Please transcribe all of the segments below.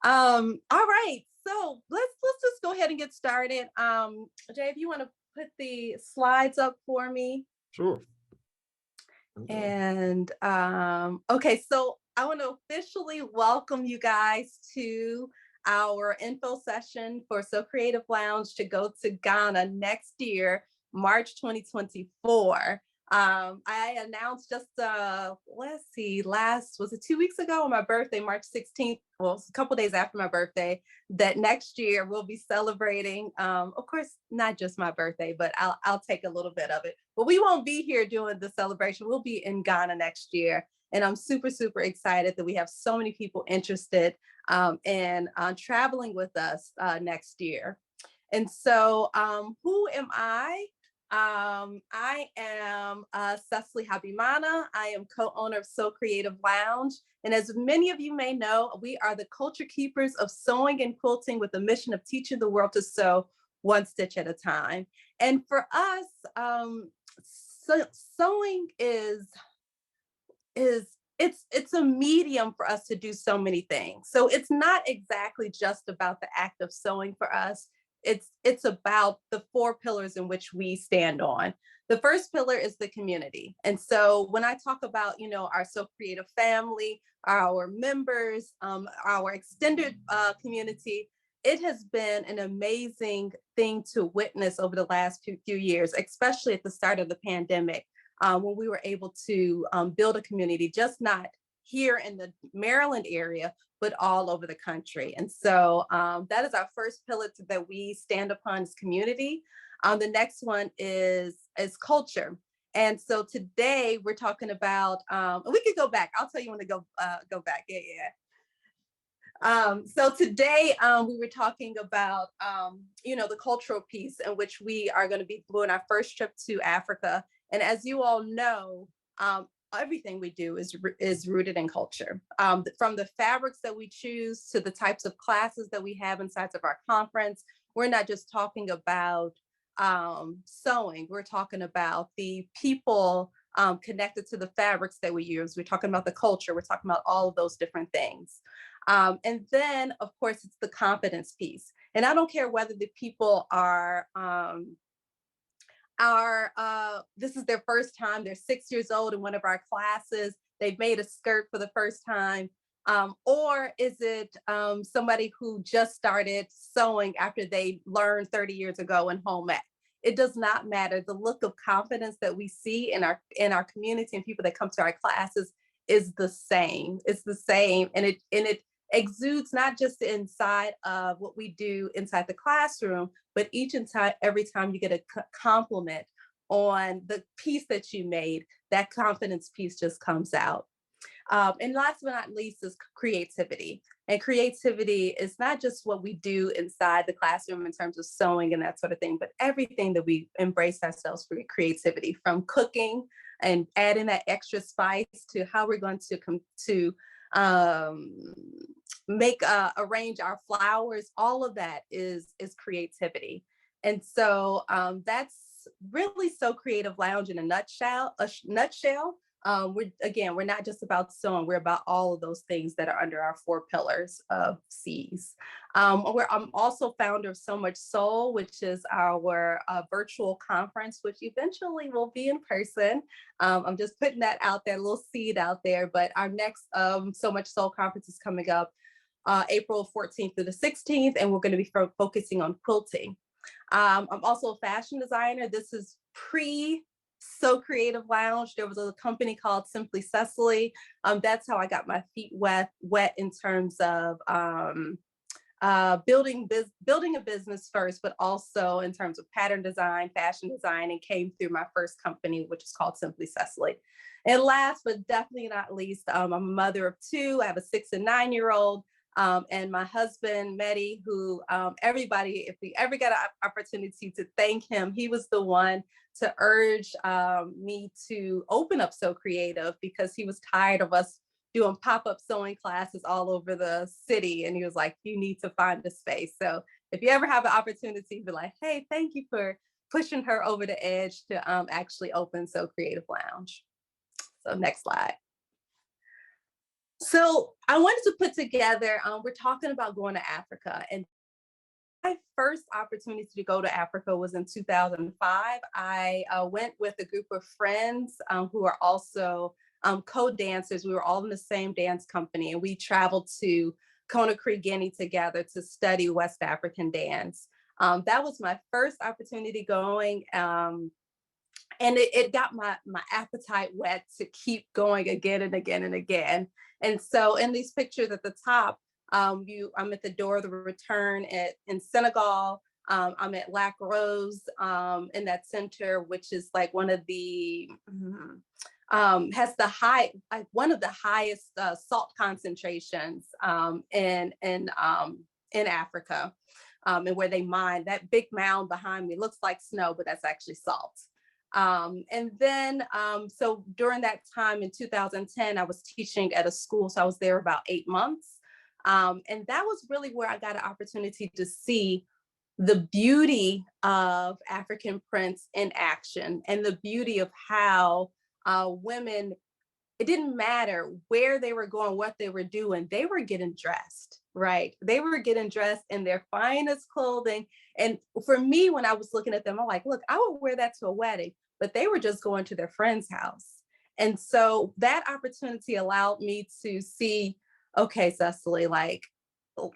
All right, so let's just go ahead and get started. Jay, if you want to put the slides up for me. Sure. Okay. And okay, so I want to officially welcome you guys to our info session for So Creative Lounge to go to Ghana next year, March 2024. I announced just let's see, last was it 2 weeks ago on my birthday, March 16th. Well, it's a couple days after my birthday, that next year we'll be celebrating. Of course, not just my birthday, but I'll take a little bit of it. But we won't be here doing the celebration. We'll be in Ghana next year, and I'm super super excited that we have so many people interested in traveling with us next year. And so, who am I? I am Cecily Habimana. I am co-owner of So Creative Lounge. And as many of you may know, we are the culture keepers of sewing and quilting with the mission of teaching the world to sew one stitch at a time. And for us, sewing is it's a medium for us to do so many things. So it's not exactly just about the act of sewing for us. It's about the four pillars in which we stand on. The first pillar is the community. And so when I talk about, our So Creative family, our members, our extended community, it has been an amazing thing to witness over the last few years, especially at the start of the pandemic, when we were able to build a community, just not here in the Maryland area, but all over the country. And so that is our first pillar that we stand upon is community. The next one is culture. And so today we're talking about, we could go back. I'll tell you when to go back. Yeah, yeah. So today we were talking about, the cultural piece in which we are going to be doing our first trip to Africa. And as you all know, everything we do is rooted in culture. From the fabrics that we choose to the types of classes that we have inside of our conference, we're not just talking about sewing. We're talking about the people connected to the fabrics that we use. We're talking about the culture. We're talking about all of those different things. And then, of course, it's the confidence piece. And I don't care whether the people are this is their first time, they're 6 years old in one of our classes, they've made a skirt for the first time, or is it somebody who just started sewing after they learned 30 years ago in home ec. It does not matter. The look of confidence that we see in our community and people that come to our classes is the same. It's the same, and it exudes not just inside of what we do inside the classroom, but each and every time you get a compliment on the piece that you made, that confidence piece just comes out. And last but not least is creativity. And creativity is not just what we do inside the classroom in terms of sewing and that sort of thing, but everything that we embrace ourselves for creativity, from cooking and adding that extra spice to how we're going to arrange our flowers. All of that is creativity. And so that's really So Creative Lounge in a nutshell. We're not just about sewing, we're about all of those things that are under our four pillars of C's. I'm also founder of So Much Soul, which is our virtual conference, which eventually will be in person. I'm just putting that out there, a little seed out there, but our next So Much Soul conference is coming up April 14th through the 16th, and we're going to be focusing on quilting. I'm also a fashion designer. This is So Creative Lounge. There was a company called Simply Cecily. That's how I got my feet wet in terms of building a business first, but also in terms of pattern design, fashion design, and came through my first company, which is called Simply Cecily. And last but definitely not least, I'm a mother of two. I have a 6 and 9-year-old. And my husband, Mehdi, who everybody, if we ever got an opportunity to thank him, he was the one to urge me to open up So Creative, because he was tired of us doing pop-up sewing classes all over the city. And he was like, you need to find a space. So if you ever have an opportunity, be like, hey, thank you for pushing her over the edge to actually open So Creative Lounge. So next slide. So I wanted to put together, we're talking about going to Africa. And my first opportunity to go to Africa was in 2005. I went with a group of friends who are also co-dancers. We were all in the same dance company, and we traveled to Conakry, Guinea together to study West African dance. That was my first opportunity going. And it got my appetite wet to keep going again and again and again. And so in these pictures at the top, I'm at the door of the return in Senegal. I'm at Lac Rose in that center, which is like one of the has the high like one of the highest salt concentrations in Africa, and where they mine. That big mound behind me looks like snow, but that's actually salt. And then, so during that time in 2010, I was teaching at a school. So I was there about 8 months. And that was really where I got an opportunity to see the beauty of African prints in action and the beauty of how women, it didn't matter where they were going, what they were doing, they were getting dressed, right? They were getting dressed in their finest clothing. And for me, when I was looking at them, I'm like, look, I would wear that to a wedding, but they were just going to their friend's house. And so that opportunity allowed me to see, okay, Cecily, like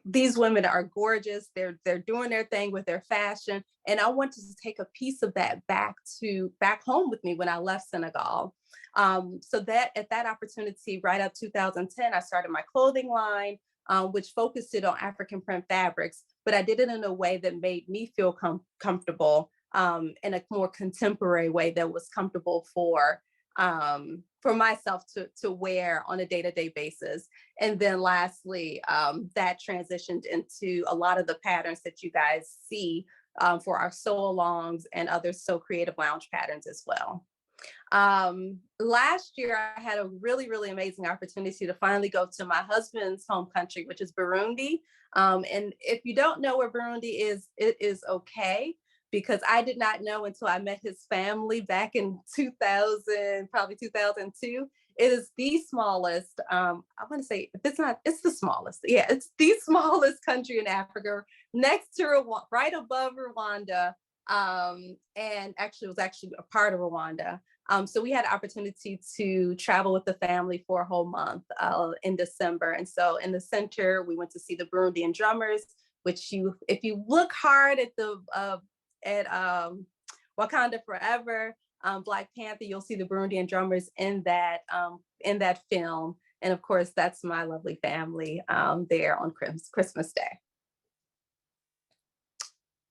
these women are gorgeous. They're doing their thing with their fashion. And I wanted to take a piece of that back home with me when I left Senegal. So that at that opportunity, right up 2010, I started my clothing line, which focused it on African print fabrics, but I did it in a way that made me feel comfortable, in a more contemporary way that was comfortable for myself to wear on a day-to-day basis. And then lastly, that transitioned into a lot of the patterns that you guys see for our sew-alongs and other Sew Creative Lounge patterns as well. Last year, I had a really, really amazing opportunity to finally go to my husband's home country, which is Burundi. And if you don't know where Burundi is, it is okay, because I did not know until I met his family back in 2000, probably 2002. It is the smallest, I want to say, if it's not, it's the smallest. Yeah, it's the smallest country in Africa, next to right above Rwanda. And actually, it was actually a part of Rwanda. So we had an opportunity to travel with the family for a whole month in December. And so in the center, we went to see the Burundian drummers, which if you look hard at Wakanda Forever, Black Panther, you'll see the Burundian drummers in that film. And of course, that's my lovely family there on Christmas Day.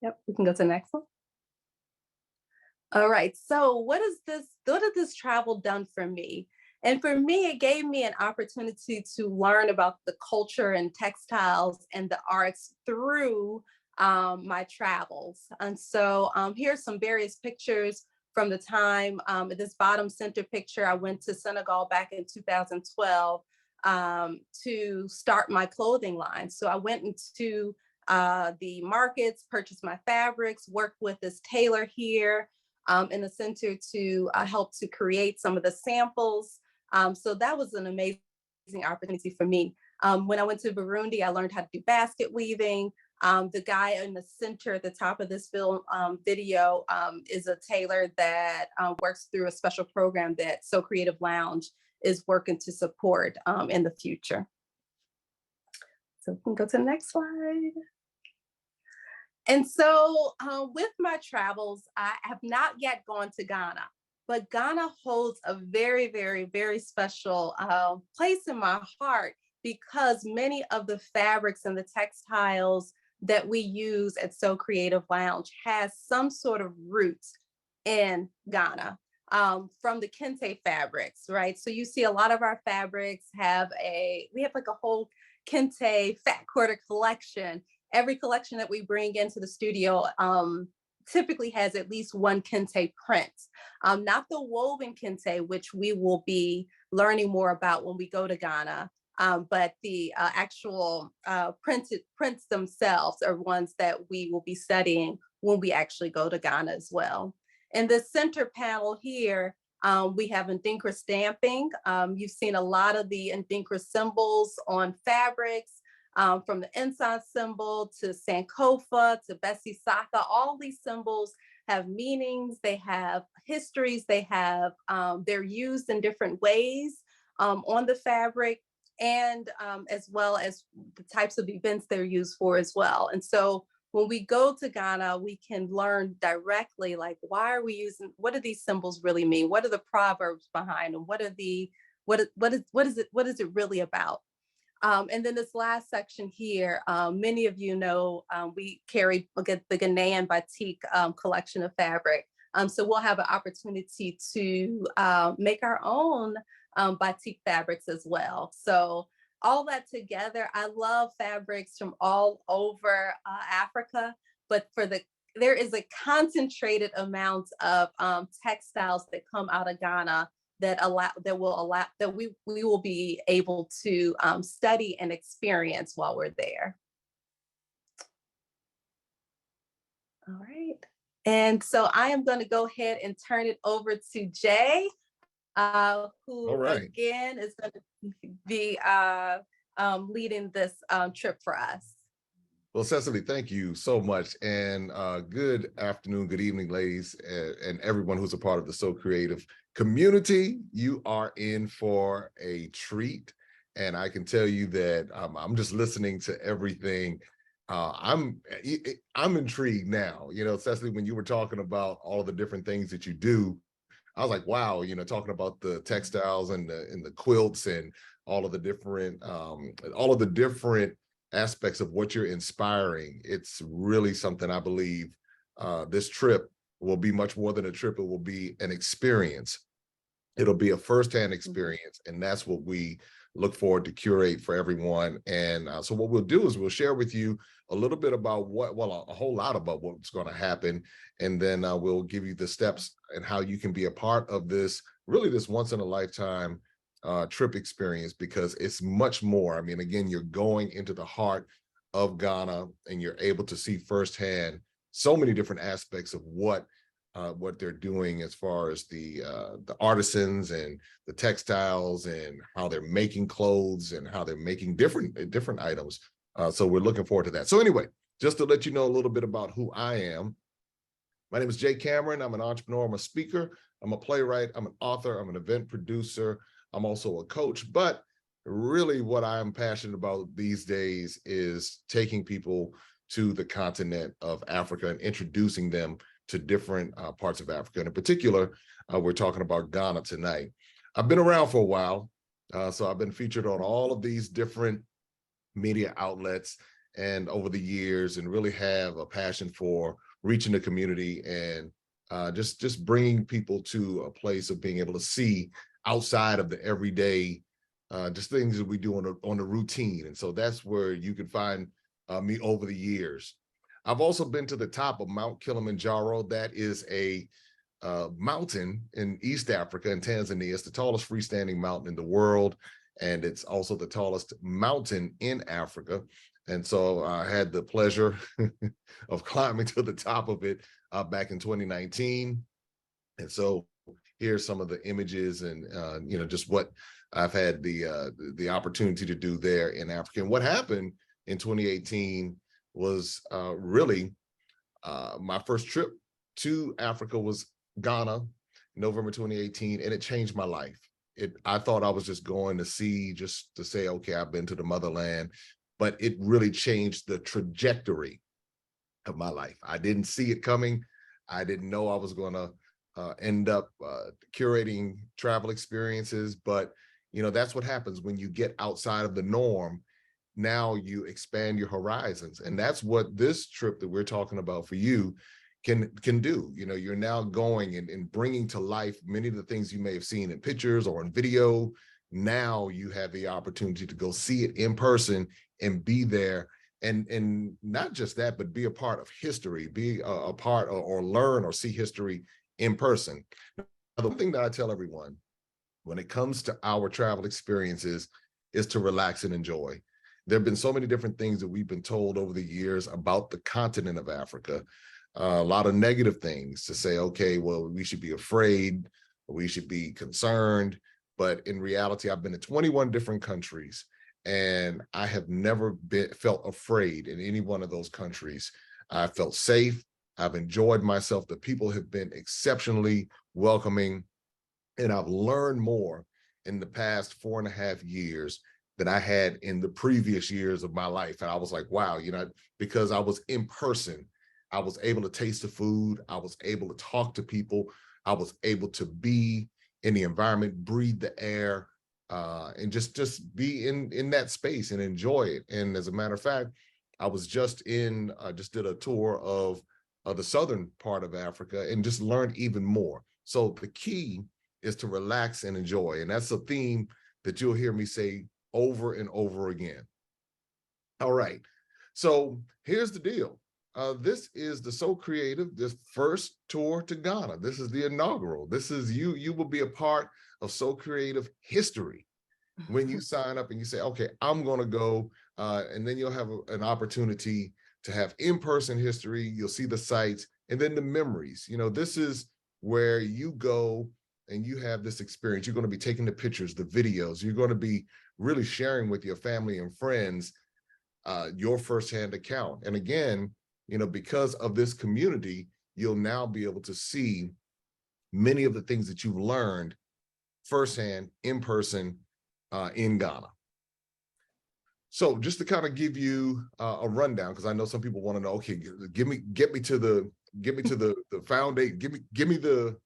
Yep, we can go to the next one. All right. So what has this travel done for me? And for me, it gave me an opportunity to learn about the culture and textiles and the arts through my travels. And so here's some various pictures from the time. This bottom center picture, I went to Senegal back in 2012 to start my clothing line. So I went into the markets, purchased my fabrics, worked with this tailor here in the center to help to create some of the samples. So that was an amazing opportunity for me. When I went to Burundi, I learned how to do basket weaving. The guy in the center at the top of this video is a tailor that works through a special program that Sew Creative Lounge is working to support in the future. So we can go to the next slide. And so with my travels, I have not yet gone to Ghana, but Ghana holds a very, very, very special place in my heart, because many of the fabrics and the textiles that we use at Sew Creative Lounge has some sort of roots in Ghana, from the kente fabrics, right? So you see a lot of our fabrics we have like a whole kente fat quarter collection. Every collection that we bring into the studio typically has at least one kente print, not the woven kente, which we will be learning more about when we go to Ghana, but the actual prints themselves are ones that we will be studying when we actually go to Ghana as well. In the center panel here, We have Ndinkra stamping. You've seen a lot of the Ndinkra symbols on fabrics, from the ensign symbol to Sankofa to Bessie Saka. All these symbols have meanings, they have histories, they're used in different ways on the fabric, and as well as the types of events they're used for as well. And so when we go to Ghana, we can learn directly, like, why are we using, what do these symbols really mean? What are the proverbs behind them? What is it really about? And then this last section here, many of you know, we carry the Ghanaian batik collection of fabric. So we'll have an opportunity to make our own batik fabrics as well. So all that together, I love fabrics from all over Africa, but there is a concentrated amount of textiles that come out of Ghana that we will be able to study and experience while we're there. All right. And so I am going to go ahead and turn it over to Jay, who again is going to be leading this trip for us. Well, Cecily, thank you so much. And good afternoon, good evening, ladies, and everyone who's a part of the So Creative community. You are in for a treat. And I can tell you that I'm just listening to everything. I'm intrigued now. You know, Cecily, when you were talking about all of the different things that you do, I was like, wow, you know, talking about the textiles and the quilts and all of the different aspects of what you're inspiring. It's really something I believe this trip will be much more than a trip. It will be an experience. It'll be a firsthand experience. And that's what we look forward to curate for everyone. And so what we'll do is we'll share with you a little bit about a whole lot about what's going to happen. And then we'll give you the steps and how you can be a part of this once in a lifetime trip experience, because it's much more. I mean, again, you're going into the heart of Ghana and you're able to see firsthand so many different aspects of what they're doing as far as the artisans and the textiles and how they're making clothes and how they're making different items. So we're looking forward to that. So anyway, just to let you know a little bit about who I am. My name is Jay Cameron. I'm an entrepreneur. I'm a speaker. I'm a playwright. I'm an author. I'm an event producer. I'm also a coach, but really what I'm passionate about these days is taking people to the continent of Africa and introducing them to different parts of Africa. And in particular, we're talking about Ghana tonight. I've been around for a while, so I've been featured on all of these different media outlets and over the years, and really have a passion for reaching the community and just bringing people to a place of being able to see outside of the everyday, just things that we do on the routine. And so that's where you can find me over the years. I've also been to the top of Mount Kilimanjaro. That is a mountain in East Africa, in Tanzania. It's the tallest freestanding mountain in the world. And it's also the tallest mountain in Africa. And so I had the pleasure of climbing to the top of it back in 2019. And so here's some of the images and, you know, just what I've had the opportunity to do there in Africa. And what happened in 2018 was really my first trip to Africa was Ghana, November 2018, and it changed my life. I thought I was just going to see, just to say, okay, I've been to the motherland, but it really changed the trajectory of my life. I didn't see it coming. I didn't know I was going to end up curating travel experiences, but you know, that's what happens when you get outside of the norm. Now you expand your horizons, and that's what this trip that we're talking about for you can do. You know, you're now going and bringing to life many of the things you may have seen in pictures or in video. Now you have the opportunity to go see it in person and be there, and not just that, but be a part of history, be a part or learn or see history in person. Now, the one thing that I tell everyone when it comes to our travel experiences is to relax and enjoy. There have been so many different things that we've been told over the years about the continent of Africa. A lot of negative things to say, okay, well, we should be afraid, we should be concerned. But in reality, I've been to 21 different countries, and I have never felt afraid in any one of those countries. I felt safe. I've enjoyed myself. The people have been exceptionally welcoming, and I've learned more in the past 4.5 years than I had in the previous years of my life. And I was like, wow, because I was in person, I was able to taste the food, I was able to talk to people, I was able to be in the environment, breathe the air, and just be in that space and enjoy it. And as a matter of fact, I was just just did a tour of the southern part of Africa and just learned even more. So the key is to relax and enjoy. And that's a theme that you'll hear me say over and over again. All right. So here's the deal. This is the So Creative, this first tour to Ghana. This is the inaugural. This is you. You will be a part of So Creative history when you sign up and you say, okay, I'm going to go. And then you'll have an opportunity to have in-person history. You'll see the sites and then the memories. This is where you go and you have this experience. You're going to be taking the pictures, the videos. You're going to be really sharing with your family and friends your firsthand account. And again, because of this community, you'll now be able to see many of the things that you've learned firsthand in person in Ghana. So just to kind of give you a rundown, because I know some people want to know, okay, get me to the foundation, give me the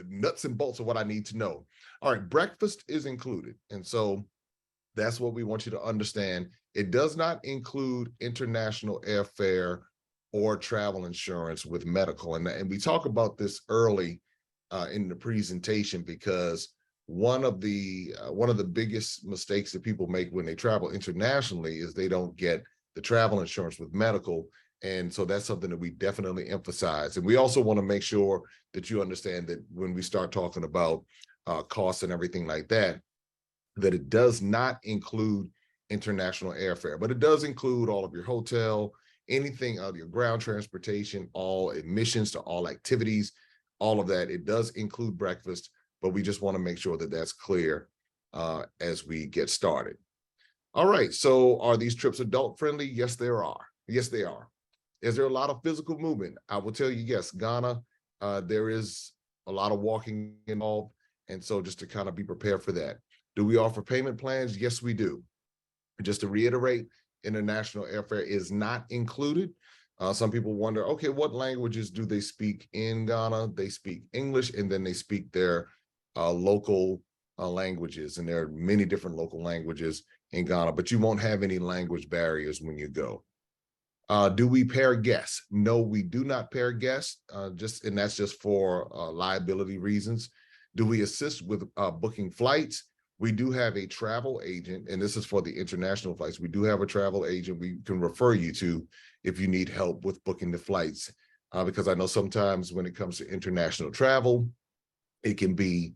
nuts and bolts of what I need to know. All right, breakfast is included. And so that's what we want you to understand. It does not include international airfare or travel insurance with medical. And we talk about this early in the presentation, because one of the biggest mistakes that people make when they travel internationally is they don't get the travel insurance with medical. And so that's something that we definitely emphasize. And we also want to make sure that you understand that when we start talking about costs and everything like that, that it does not include international airfare, but it does include all of your hotel, anything out of your ground transportation, all admissions to all activities, all of that. It does include breakfast, but we just want to make sure that that's clear as we get started. All right, so are these trips adult friendly? Yes, there are. Yes, they are. Is there a lot of physical movement? I will tell you, yes, Ghana, there is a lot of walking involved. And so just to kind of be prepared for that. Do we offer payment plans? Yes, we do. Just to reiterate, international airfare is not included. Some people wonder, okay, what languages do they speak in Ghana? They speak English, and then they speak their local languages. And there are many different local languages in Ghana, but you won't have any language barriers when you go. Do we pair guests? No, we do not pair guests, and that's just for liability reasons. Do we assist with booking flights? We do have a travel agent, and this is for the international flights. We do have a travel agent we can refer you to if you need help with booking the flights, because I know sometimes when it comes to international travel, it can be,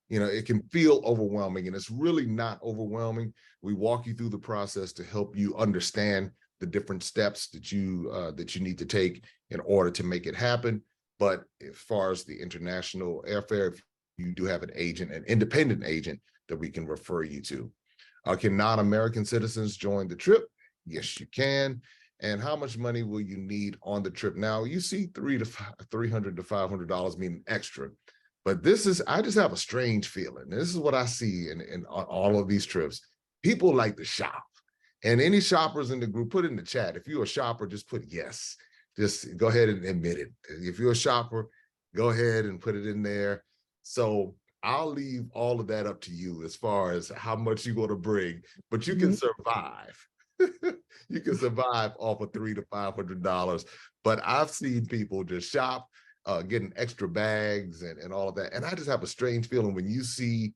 it can feel overwhelming, and it's really not overwhelming. We walk you through the process to help you understand the different steps that you need to take in order to make it happen. But as far as the international airfare, if you do have an agent, an independent agent that we can refer you to. Can non-American citizens join the trip? Yes, you can. And how much money will you need on the trip? Now, you see $300 to $500 meaning extra, but I just have a strange feeling. This is what I see in all of these trips. People like to shop. And any shoppers in the group, put in the chat. If you're a shopper, just put yes. Just go ahead and admit it. If you're a shopper, go ahead and put it in there. So I'll leave all of that up to you as far as how much you're going to bring, but you can survive. You can survive off of $300 to $500. But I've seen people just shop, getting extra bags and all of that. And I just have a strange feeling when you see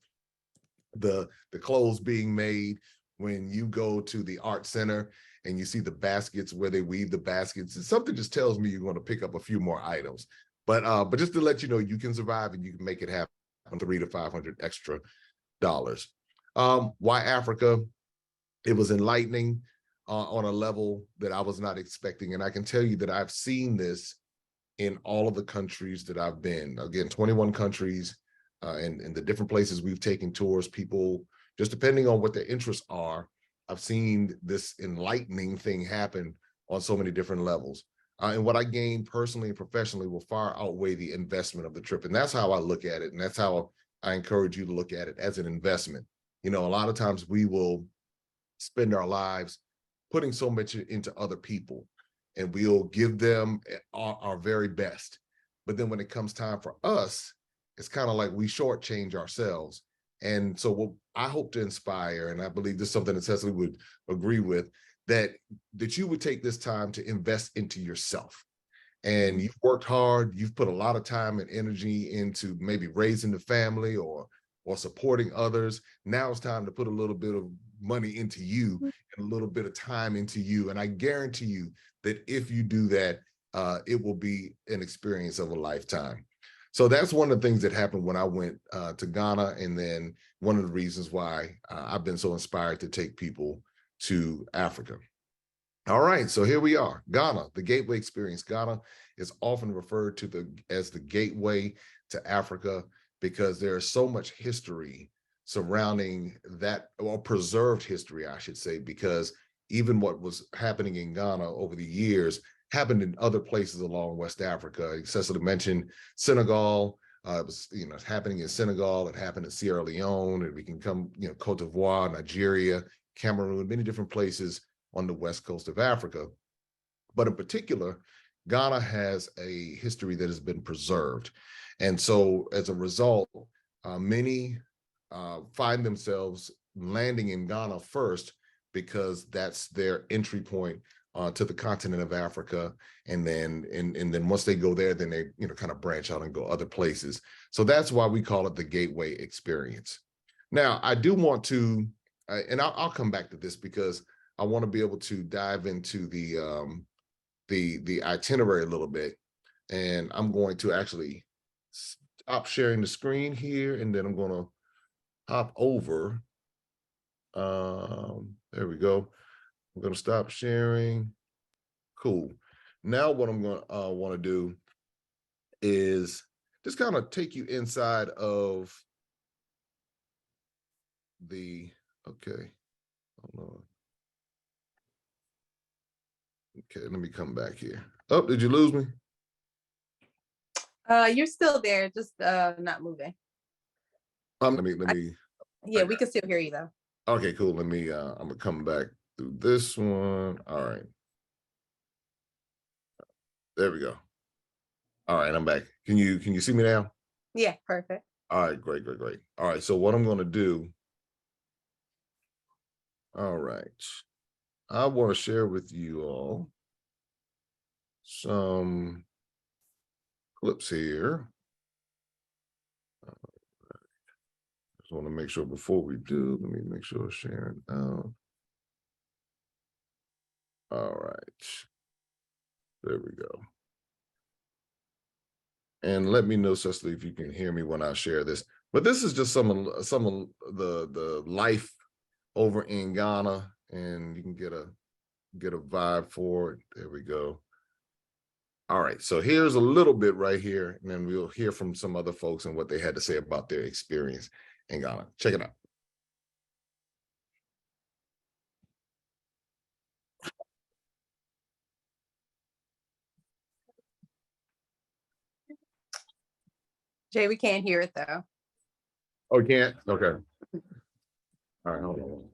the clothes being made, when you go to the art center and you see the baskets where they weave the baskets, something just tells me you're going to pick up a few more items. But just to let you know, you can survive and you can make it happen. $300 to $500 extra dollars. Why Africa? It was enlightening on a level that I was not expecting, and I can tell you that I've seen this in all of the countries that I've been. Again, 21 countries. and the different places we've taken tours, people, just depending on what their interests are, I've seen this enlightening thing happen on so many different levels. And what I gain personally and professionally will far outweigh the investment of the trip. And that's how I look at it. And that's how I encourage you to look at it, as an investment. You know, a lot of times we will spend our lives putting so much into other people, and we'll give them our very best. But then when it comes time for us, it's kind of like we shortchange ourselves. And so what I hope to inspire, and I believe this is something that Cecily would agree with, that you would take this time to invest into yourself. And you've worked hard, you've put a lot of time and energy into maybe raising the family or supporting others. Now it's time to put a little bit of money into you and a little bit of time into you. And I guarantee you that if you do that, it will be an experience of a lifetime. So that's one of the things that happened when I went to Ghana. And then one of the reasons why I've been so inspired to take people to Africa. All right, so here we are, Ghana, the gateway experience. Ghana is often referred to as the gateway to Africa because there's so much history surrounding that, or preserved history, I should say, because even what was happening in Ghana over the years happened in other places along West Africa. Cecily mentioned Senegal. It was, happening in Senegal. It happened in Sierra Leone, and we can come, Cote d'Ivoire, Nigeria, Cameroon, many different places on the west coast of Africa. But in particular, Ghana has a history that has been preserved. And so as a result, many find themselves landing in Ghana first because that's their entry point to the continent of Africa. And then once they go there, then they kind of branch out and go other places. So that's why we call it the gateway experience. Now, I do want to, and I'll come back to this because I want to be able to dive into the itinerary a little bit, and I'm going to actually stop sharing the screen here, and then I'm going to hop over. There we go. I'm going to stop sharing. Cool. Now what I'm going to want to do is just kind of take you inside of the, okay, hold on. Okay, let me come back here. Oh, did you lose me? You're still there, just not moving. Let me. Yeah, we can still hear you though. Okay, cool. Let me. I'm gonna come back through this one. All right. There we go. All right, I'm back. Can you see me now? Yeah, perfect. All right, great. All right, so what I'm gonna do. All right, I want to share with you all some clips here. Just want to make sure before we do, let me make sure sharing out. All right, there we go. And let me know, Cecily, if you can hear me when I share this. But this is just some of the life over in Ghana, and you can get a vibe for it. There we go. All right, so here's a little bit right here, and then we'll hear from some other folks and what they had to say about their experience in Ghana. Check it out. Jay, we can't hear it though. Oh, you can't? Okay. All right, hold on.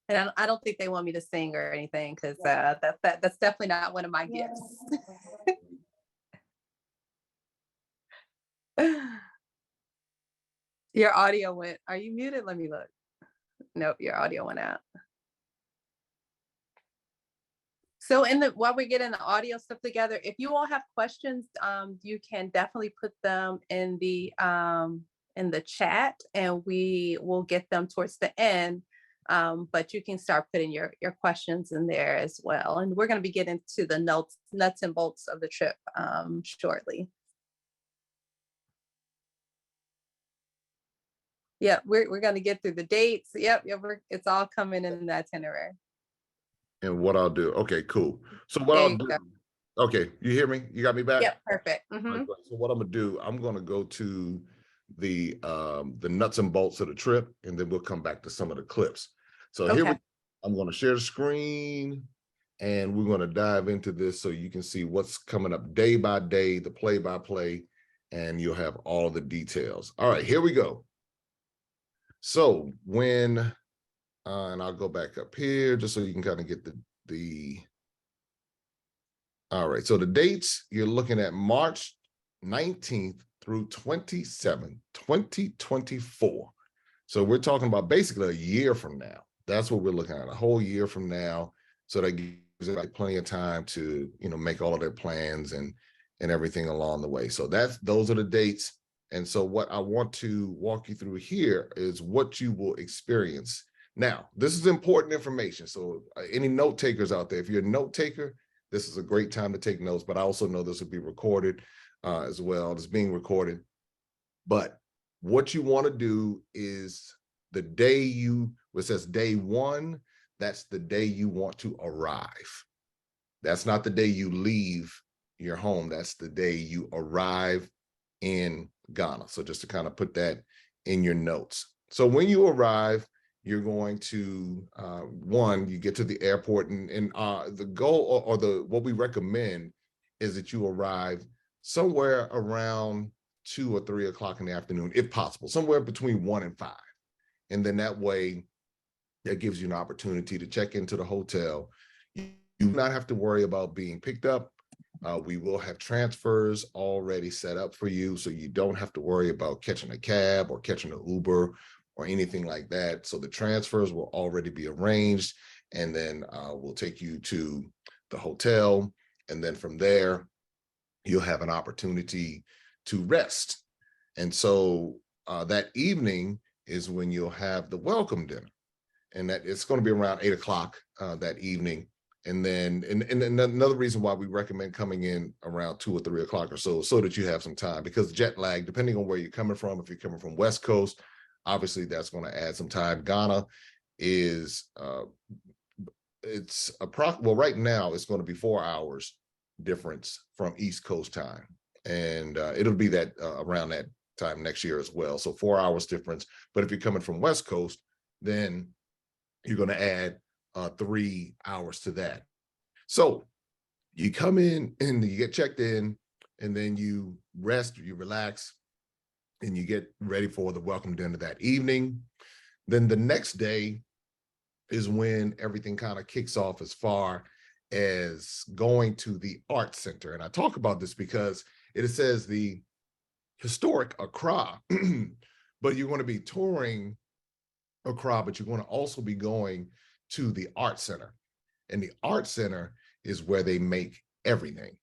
And I don't think they want me to sing or anything because that's definitely not one of my gifts. Your audio went. Are you muted? Let me look. Nope, your audio went out. So while we're getting the audio stuff together, if you all have questions, you can definitely put them in the chat, and we will get them towards the end. But you can start putting your questions in there as well. And we're going to be getting to the nuts and bolts of the trip shortly. Yeah, we're going to get through the dates. Yep, it's all coming in the itinerary. And what I'll do, okay, cool. So what There I'll you do, go. okay, you hear me? You got me back? Yep, perfect. All right, great. So what I'm gonna do, I'm gonna go to the nuts and bolts of the trip, and then we'll come back to some of the clips. So here we, Okay. I'm gonna share the screen, and we're gonna dive into this so you can see what's coming up day by day, the play by play, and you'll have all the details. All right, here we go. So when and I'll go back up here just so you can kind of get the all right. So the dates you're looking at March 19th through 27th, 2024. So we're talking about basically a year from now. That's what we're looking at, a whole year from now. So that gives it like plenty of time to, make all of their plans and everything along the way. So those are the dates. And so what I want to walk you through here is what you will experience. Now, this is important information. So any note takers out there, if you're a note taker, this is a great time to take notes, but I also know this will be recorded as well. It's being recorded. But what you want to do is the day it says day one, that's the day you want to arrive. That's not the day you leave your home. That's the day you arrive in Ghana. So just to kind of put that in your notes. So when you arrive, you're going to you get to the airport, and the goal or the what we recommend is that you arrive somewhere around 2 or 3 o'clock in the afternoon, if possible, somewhere between 1 and 5. And then that way, that gives you an opportunity to check into the hotel. You do not have to worry about being picked up. We will have transfers already set up for you, so you don't have to worry about catching a cab or catching an Uber or anything like that. So the transfers will already be arranged, and then we'll take you to the hotel. And then from there, you'll have an opportunity to rest. And so that evening is when you'll have the welcome dinner, and that it's going to be around 8 o'clock that evening. And then, and another reason why we recommend coming in around 2 or 3 o'clock or so that you have some time, because jet lag, depending on where you're coming from, if you're coming from West Coast, obviously that's going to add some time. Ghana is, well, right now it's going to be 4 hours difference from East Coast time. And it'll be that around that time next year as well. So 4 hours difference. But if you're coming from West Coast, then you're going to add 3 hours to that. So you come in and you get checked in, and then you rest, you relax, and you get ready for the welcome dinner that evening. Then the next day is when everything kind of kicks off as far as going to the art center. And I talk about this because it says the historic Accra, but you're going to be touring Accra, but you're going to also be going to the art center. And the art center is where they make everything.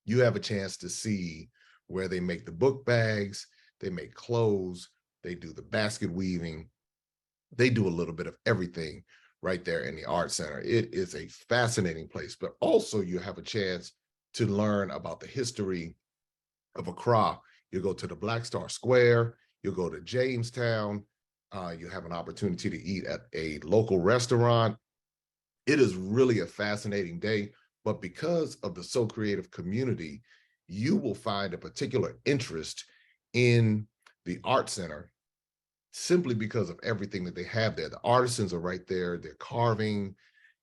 You have a chance to see where they make the book bags, they make clothes, they do the basket weaving, they do a little bit of everything right there in the art center. It is a fascinating place, but also you have a chance to learn about the history of Accra. You go to the Black Star Square, you go to Jamestown, you have an opportunity to eat at a local restaurant. It is really a fascinating day, but because of the So Creative community, you will find a particular interest in the art center simply because of everything that they have there. The artisans are right there, they're carving.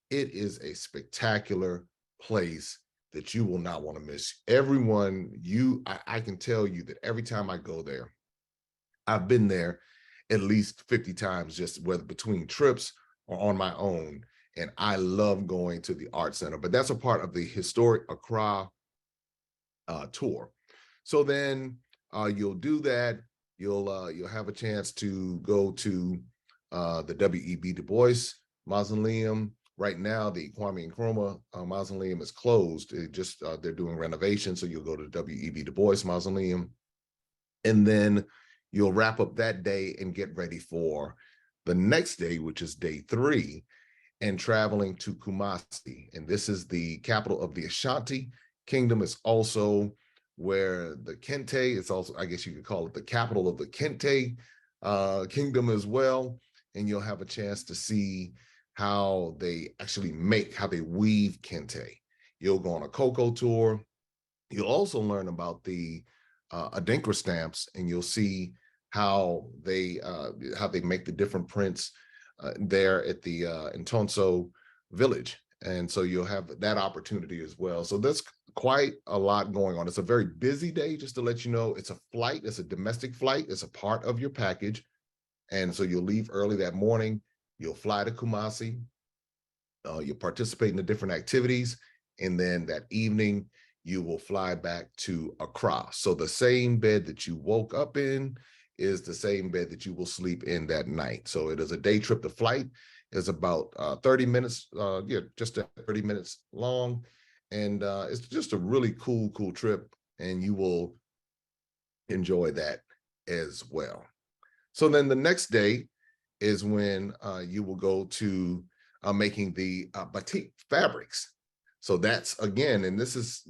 It is a spectacular place that you will not want to miss. Everyone, I can tell you that every time I go there, I've been there at least 50 times, just whether between trips or on my own. And I love going to the art center, but that's a part of the historic Accra tour. So then you'll do that. You'll have a chance to go to the W.E.B. Du Bois Mausoleum. Right now, the Kwame Nkrumah Mausoleum is closed. They're doing renovations, so you'll go to the W.E.B. Du Bois Mausoleum, and then you'll wrap up that day and get ready for the next day, which is day 3, and traveling to Kumasi. And this is the capital of the Ashanti Kingdom. It's also where the Kente, it's also, I guess you could call it the capital of the Kente Kingdom as well. And you'll have a chance to see how they actually make, how they weave kente. You'll go on a cocoa tour. You'll also learn about the Adinkra stamps, and you'll see how they make the different prints there at the Intonso village. And so you'll have that opportunity as well. So that's quite a lot going on. It's a very busy day, just to let you know. It's a flight, it's a domestic flight, it's a part of your package. And so you'll leave early that morning, you'll fly to Kumasi, you'll participate in the different activities, and then that evening you will fly back to Accra. So the same bed that you woke up in is the same bed that you will sleep in that night. So it is a day trip. The flight is about 30 minutes, just 30 minutes long. And it's just a really cool trip, and you will enjoy that as well. So then the next day is when you will go to making the batik fabrics. So that's, again, and this is,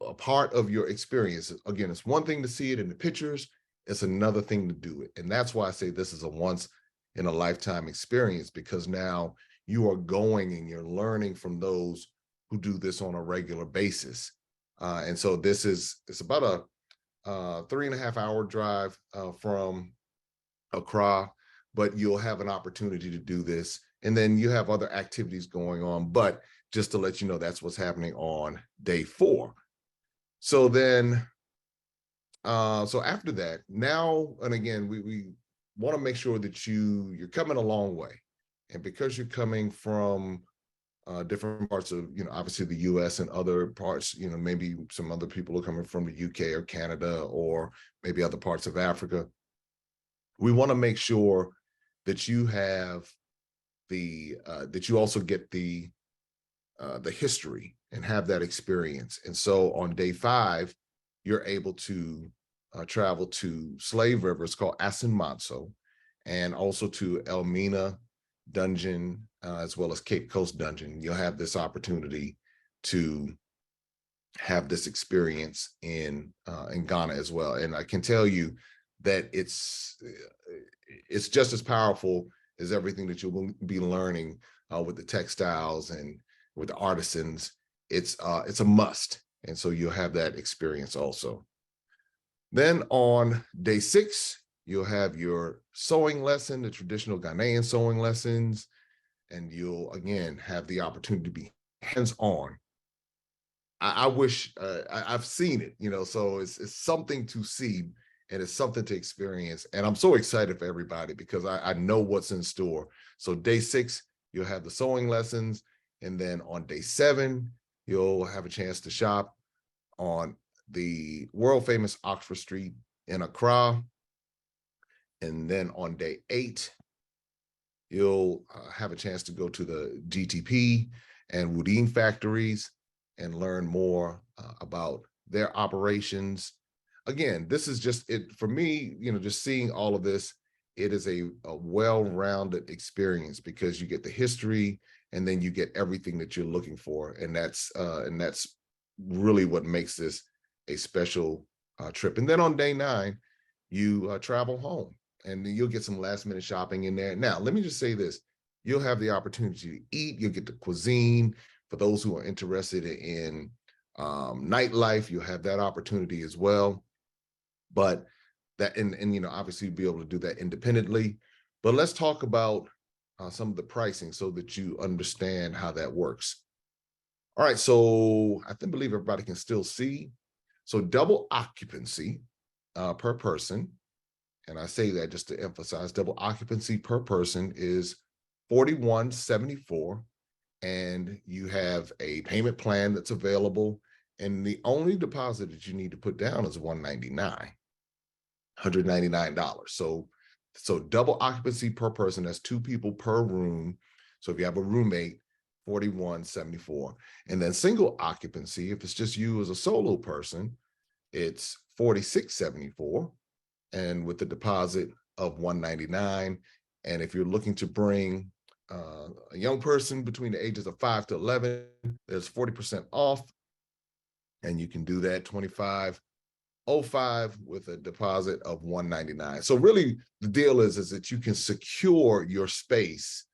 a part of your experience. Again, it's one thing to see it in the pictures, it's another thing to do it. And that's why I say this is a once in a lifetime experience, because now you are going and you're learning from those who do this on a regular basis. And so it's about a 3.5 hour drive from Accra, but you'll have an opportunity to do this. And then you have other activities going on. But just to let you know, that's what's happening on day 4. So then, so after that, now, and again, we want to make sure that you're coming a long way. And because you're coming from different parts of, obviously the US and other parts, maybe some other people are coming from the UK or Canada or maybe other parts of Africa. We want to make sure that you have that you also get the history and have that experience. And so on day 5, you're able to travel to Slave River. It's called Asin Matso, and also to Elmina Dungeon, as well as Cape Coast Dungeon. You'll have this opportunity to have this experience in Ghana as well. And I can tell you that it's just as powerful as everything that you'll be learning with the textiles and with the artisans. It's a must, and so you'll have that experience also. Then on day 6, you'll have your sewing lesson, the traditional Ghanaian sewing lessons, and you'll again have the opportunity to be hands-on. I wish I've seen it, so it's something to see, and it's something to experience. And I'm so excited for everybody because I know what's in store. So day 6, you'll have the sewing lessons. And then on day 7, you'll have a chance to shop on the world famous Oxford Street in Accra. And then on day 8, you'll have a chance to go to the GTP and Woodine factories and learn more about their operations. Again, this is just it for me, just seeing all of this. It is a well-rounded experience because you get the history and then you get everything that you're looking for. And that's really what makes this a special trip. And then on day 9, you travel home, and you'll get some last minute shopping in there. Now, let me just say this. You'll have the opportunity to eat. You'll get the cuisine. For those who are interested in nightlife, you'll have that opportunity as well. But that, and obviously be able to do that independently. But let's talk about some of the pricing so that you understand how that works. All right, so I believe everybody can still see. So double occupancy per person, and I say that just to emphasize, double occupancy per person is $41.74, and you have a payment plan that's available, and the only deposit that you need to put down is $199. So double occupancy per person, that's 2 people per room. So if you have a roommate, $41.74. And then single occupancy, if it's just you as a solo person, it's $46.74, and with the deposit of $199. And if you're looking to bring a young person between the ages of 5 to 11, there's 40% off, and you can do that 25.05 with a deposit of $199. So really the deal is that you can secure your space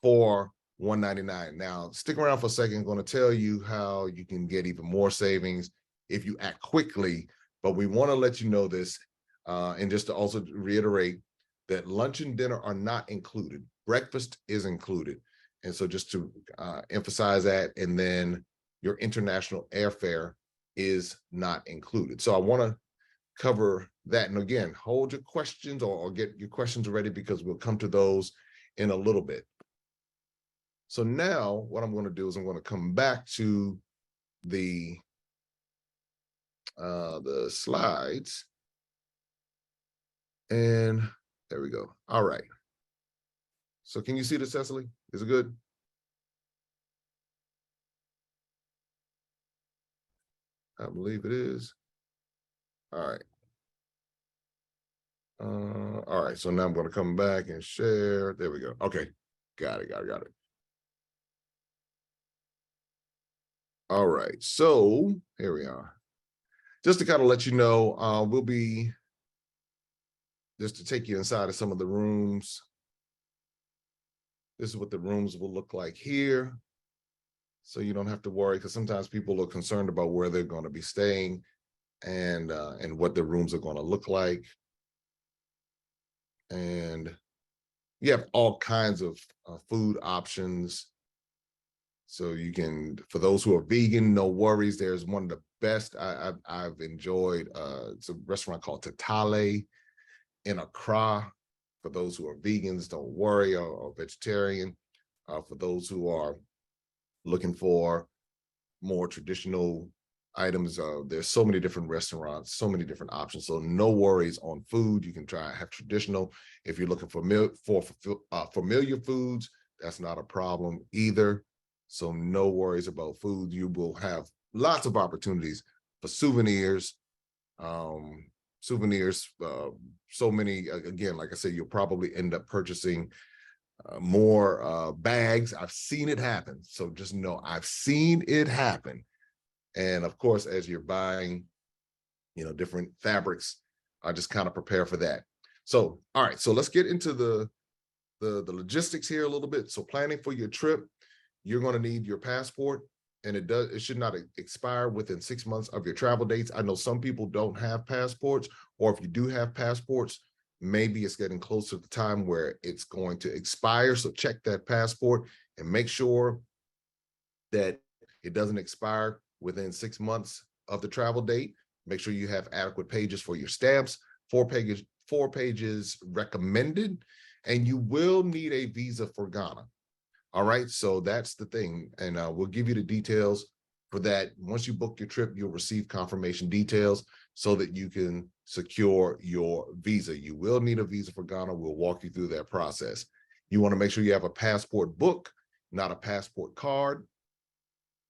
for $199. Now, stick around for a second. I'm going to tell you how you can get even more savings if you act quickly. But we want to let you know this, and just to also reiterate that lunch and dinner are not included. Breakfast is included. And so just to emphasize that, and then your international airfare is not included. So I want to cover that. And again, hold your questions, or get your questions ready, because we'll come to those in a little bit. So now what I'm going to do is I'm going to come back to the slides, and there we go. All right. So can you see this, Cecily? Is it good? I believe it is. All right. All right. So now I'm going to come back and share. There we go. Okay. Got it. All right. So here we are. Just to kind of let you know, we'll be just to take you inside of some of the rooms. This is what the rooms will look like here. So you don't have to worry, because sometimes people are concerned about where they're going to be staying, and what the rooms are going to look like. And you have all kinds of food options. So you can, for those who are vegan, no worries. There's one of the best I've enjoyed. It's a restaurant called Tatale in Accra. For those who are vegans, don't worry, or vegetarian. For those who are looking for more traditional items, there's so many different restaurants, so many different options. So no worries on food. You can try have traditional. If you're looking for familiar foods, that's not a problem either. So no worries about food. You will have lots of opportunities for souvenirs. So many, again, like I said, you'll probably end up purchasing more bags. I've seen it happen. So just know I've seen it happen. And of course, as you're buying, different fabrics, I just kind of prepare for that. So, all right, so let's get into the logistics here a little bit. So planning for your trip, you're going to need your passport, and it should not expire within 6 months of your travel dates. I know some people don't have passports, or if you do have passports, maybe it's getting close to the time where it's going to expire. So check that passport and make sure that it doesn't expire within 6 months of the travel date. Make sure you have adequate pages for your stamps, 4 pages recommended, and you will need a visa for Ghana. All right, so that's the thing, and we'll give you the details for that. Once you book your trip, you'll receive confirmation details so that you can secure your visa. You will need a visa for Ghana. We'll walk you through that process. You want to make sure you have a passport book, not a passport card.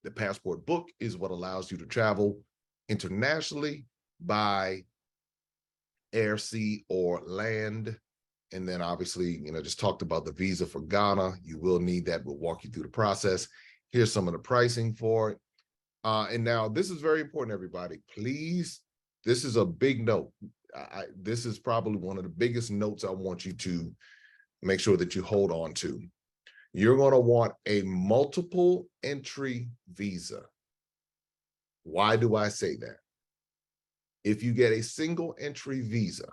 The passport book is what allows you to travel internationally by air, sea, or land. And then obviously, just talked about the visa for Ghana. You will need that. We'll walk you through the process. Here's some of the pricing for it. And now this is very important, everybody. Please, this is a big note. This is probably one of the biggest notes I want you to make sure that you hold on to. You're going to want a multiple entry visa. Why do I say that? If you get a single entry visa,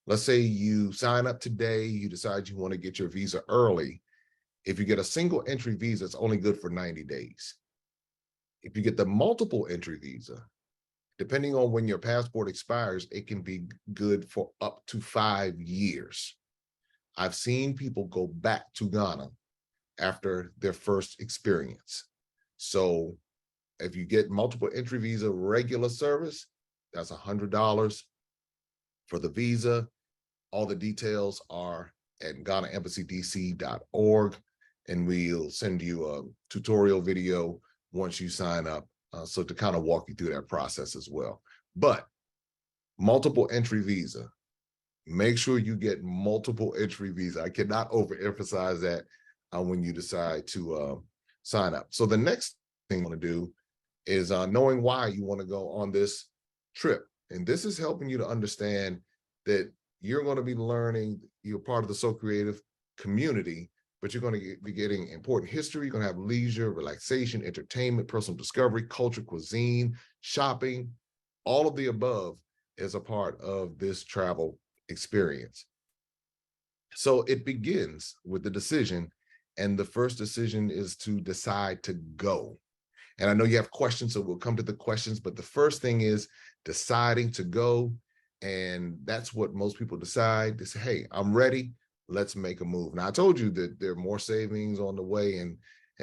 let's say you sign up today, you decide you want to get your visa early. If you get a single entry visa, it's only good for 90 days. If you get the multiple entry visa, depending on when your passport expires, it can be good for up to 5 years. I've seen people go back to Ghana after their first experience. So if you get multiple entry visa regular service, that's $100 for the visa. All the details are at GhanaEmbassyDC.org, and we'll send you a tutorial video once you sign up, so to kind of walk you through that process as well. But multiple entry visa, make sure you get multiple entry visa. I cannot overemphasize that when you decide to sign up. So the next thing I want to do is knowing why you want to go on this trip. And this is helping you to understand that you're going to be learning, you're part of the So Creative community, but you're going to be getting important history. You're going to have leisure, relaxation, entertainment, personal discovery, culture, cuisine, shopping. All of the above is a part of this travel experience. So it begins with the decision, and the first decision is to decide to go. And I know you have questions, so we'll come to the questions, but the first thing is deciding to go. And that's what most people decide. They say, hey, I'm ready. Let's make a move. Now, I told you that there are more savings on the way, and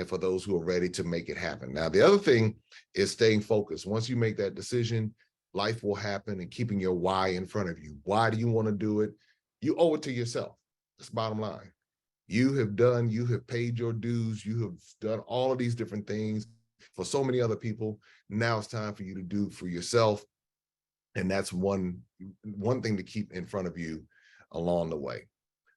for those who are ready to make it happen. Now, the other thing is staying focused. Once you make that decision, life will happen, and keeping your why in front of you. Why do you want to do it? You owe it to yourself. That's the bottom line. You have paid your dues. You have done all of these different things for so many other people. Now it's time for you to do for yourself. And that's one thing to keep in front of you along the way.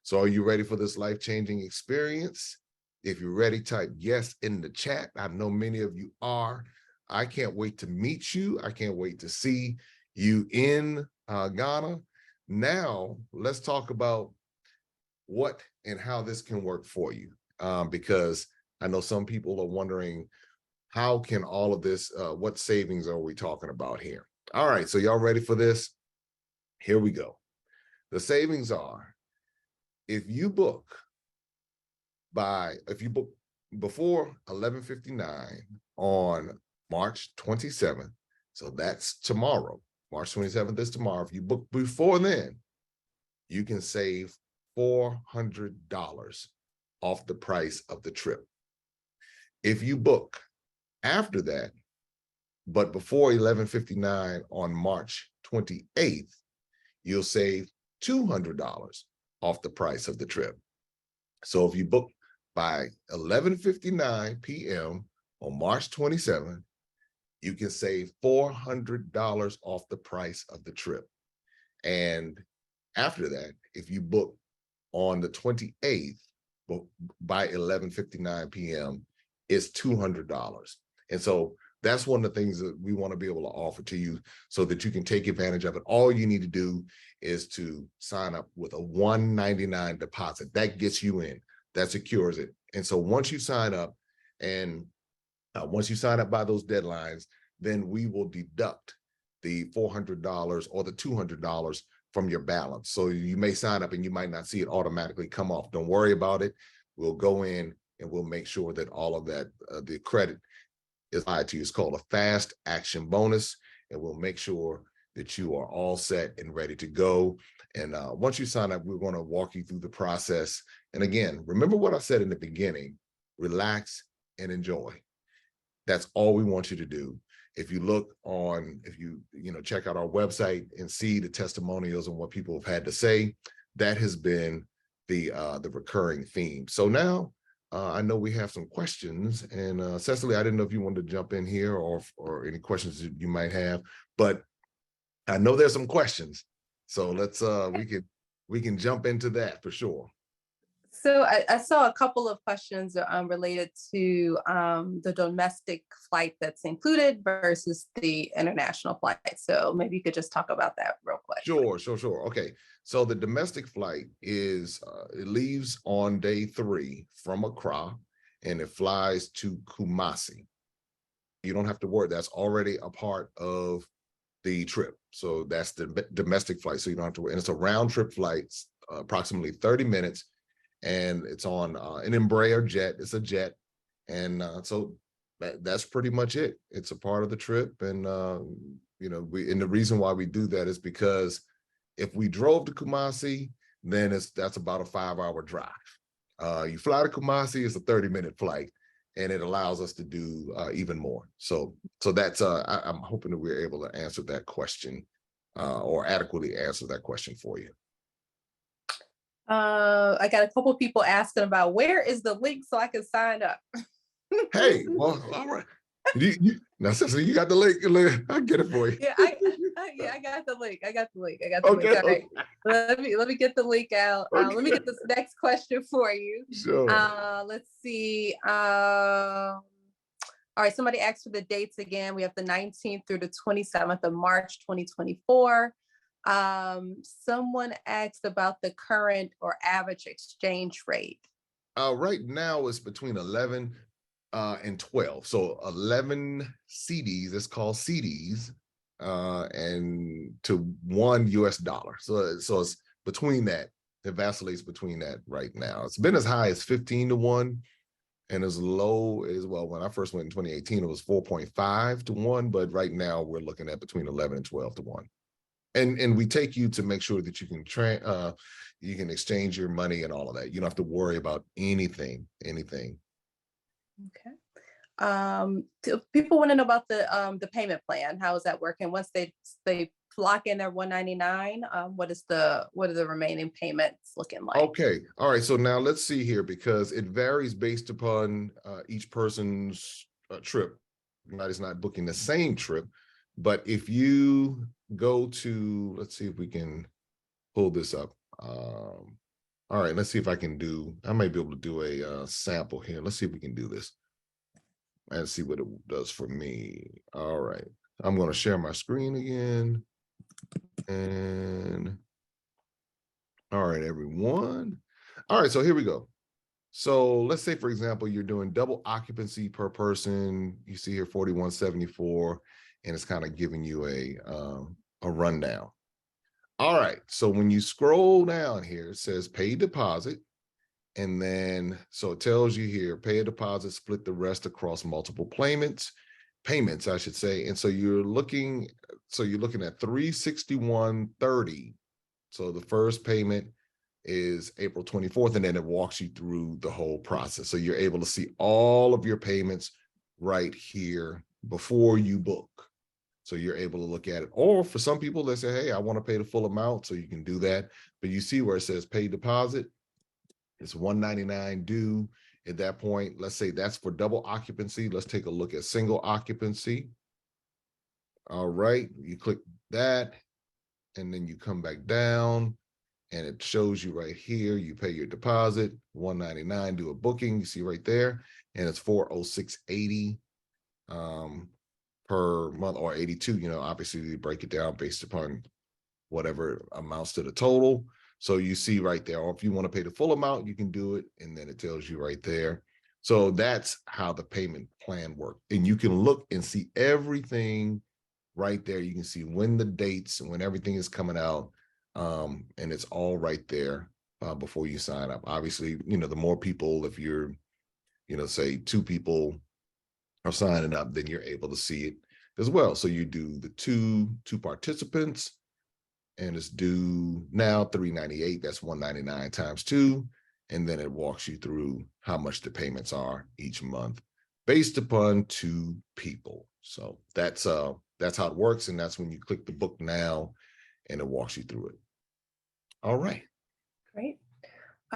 So are you ready for this life-changing experience? If you're ready, type yes in the chat. I know many of you are. I can't wait to meet you. I can't wait to see you in Ghana. Now, let's talk about what and how this can work for you. Because I know some people are wondering, how can all of this, what savings are we talking about here? All right, so y'all ready for this? Here we go. The savings are, if you book before 11:59 on March 27th, so that's tomorrow, March 27th is tomorrow. If you book before then, you can save $400 off the price of the trip. If you book after that, but before 11:59 on March 28th, you'll save $200 off the price of the trip. So if you book by 11:59 p.m. on March 27th, you can save $400 off the price of the trip. And after that, if you book on the 28th, by 11:59 p.m., it's $200. And so that's one of the things that we want to be able to offer to you so that you can take advantage of it. All you need to do is to sign up with a $199 deposit. That gets you in. That secures it. And so once you sign up, and once you sign up by those deadlines, then we will deduct the $400 or the $200 from your balance. So you may sign up and you might not see it automatically come off. Don't worry about it. We'll go in and we'll make sure that all of that, the credit is applied to you. It's called a fast action bonus, and we'll make sure that you are all set and ready to go. And once you sign up, we're going to walk you through the process. And again, remember what I said in the beginning, relax and enjoy. That's all we want you to do. If you look on, if you check out our website and see the testimonials and what people have had to say, that has been the recurring theme. So now I know we have some questions, and Cecily, I didn't know if you wanted to jump in here or any questions that you might have, but I know there's some questions. So let's we can jump into that for sure. So I saw a couple of questions related to the domestic flight that's included versus the international flight. So maybe you could just talk about that real quick. Sure. Okay. So the domestic flight is, it leaves on day 3 from Accra, and it flies to Kumasi. You don't have to worry. That's already a part of the trip. So that's the domestic flight. So you don't have to worry. And it's a round trip flight, approximately 30 minutes. And it's on an Embraer jet. It's a jet. And so that's pretty much it. It's a part of the trip. And, and the reason why we do that is because if we drove to Kumasi, then that's about a 5-hour drive. You fly to Kumasi, it's a 30-minute flight, and it allows us to do even more. So that's, I'm hoping that we're able to answer that question or adequately answer that question for you. I got a couple people asking about where is the link so I can sign up. Hey, well, all right. Now, Cecily, you got the link. I'll get it for you. Yeah, I got the link. I got the link. All right. Let me get the link out. Okay. Let me get this next question for you. Sure. Let's see. All right, somebody asked for the dates again. We have the 19th through the 27th of March, 2024. Someone asked about the current or average exchange rate. Right now it's between 11 and 12. So 11 CDs, it's called CDs, and to $1 US. So it's between that. It vacillates between that right now. It's been as high as 15 to 1 and as low as, well, when I first went in 2018, it was 4.5 to 1, but right now we're looking at between 11 and 12 to 1. And we take you to make sure that you can exchange your money and all of that. You don't have to worry about anything. Okay. People want to know about the payment plan. How is that working? Once they lock in their 199, what are the remaining payments looking like? Okay. All right. So now let's see here, because it varies based upon each person's trip. Everybody's not booking the same trip. But if you go to, let's see if we can pull this up. All right. Let's see if I might be able to do a sample here. Let's see if we can do this and see what it does for me. All right. I'm going to share my screen again. And all right, everyone. All right, so here we go. So let's say, for example, you're doing double occupancy per person. You see here 4174, and it's kind of giving you a rundown. All right, so when you scroll down here, it says pay deposit. And then, so it tells you here, pay a deposit, split the rest across multiple payments, I should say. And so you're looking at 361.30. So the first payment is April 24th, and then it walks you through the whole process. So you're able to see all of your payments right here before you book. So you're able to look at it. Or for some people, they say, hey, I want to pay the full amount. So you can do that. But you see where it says pay deposit. It's $199 due at that point. Let's say that's for double occupancy. Let's take a look at single occupancy. All right, you click that, and then you come back down, and it shows you right here. You pay your deposit, $199, do a booking. You see right there, and it's $406.80 per month, or 82. Obviously you break it down based upon whatever amounts to the total. So you see right there, or if you want to pay the full amount, you can do it. And then it tells you right there. So that's how the payment plan works. And you can look and see everything right there. You can see when the dates and when everything is coming out. And it's all right there before you sign up. Obviously, the more people, if you're, say 2 people are signing up, then you're able to see it as well. So you do the two participants, and it's due now $398. That's $199 times 2, and then it walks you through how much the payments are each month based upon 2 people. So that's how it works, and that's when you click the book now, and it walks you through it. All right. Great.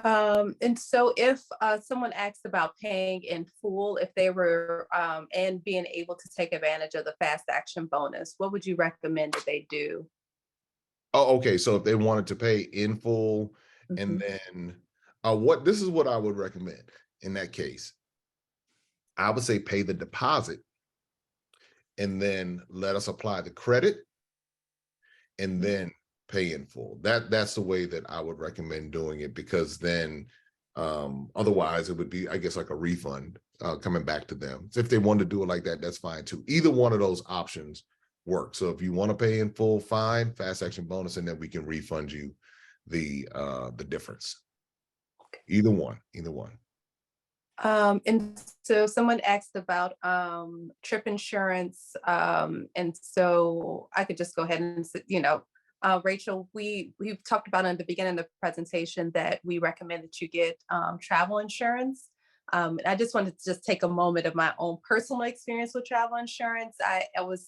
And so if someone asks about paying in full, if they were and being able to take advantage of the fast action bonus, what would you recommend that they do? Oh, okay. So if they wanted to pay in full, and Mhm. then this is what I would recommend in that case. I would say pay the deposit, and then let us apply the credit, and then pay in full. That's the way that I would recommend doing it, because then otherwise it would be, I guess, like a refund coming back to them. So if they want to do it like that, that's fine too. Either one of those options work. So if you want to pay in full, fine, fast action bonus, and then we can refund you the difference. Either one. And so someone asked about trip insurance. And so I could just go ahead and, Rachel, we've talked about in the beginning of the presentation that we recommend that you get travel insurance. And I just wanted to just take a moment of my own personal experience with travel insurance. I was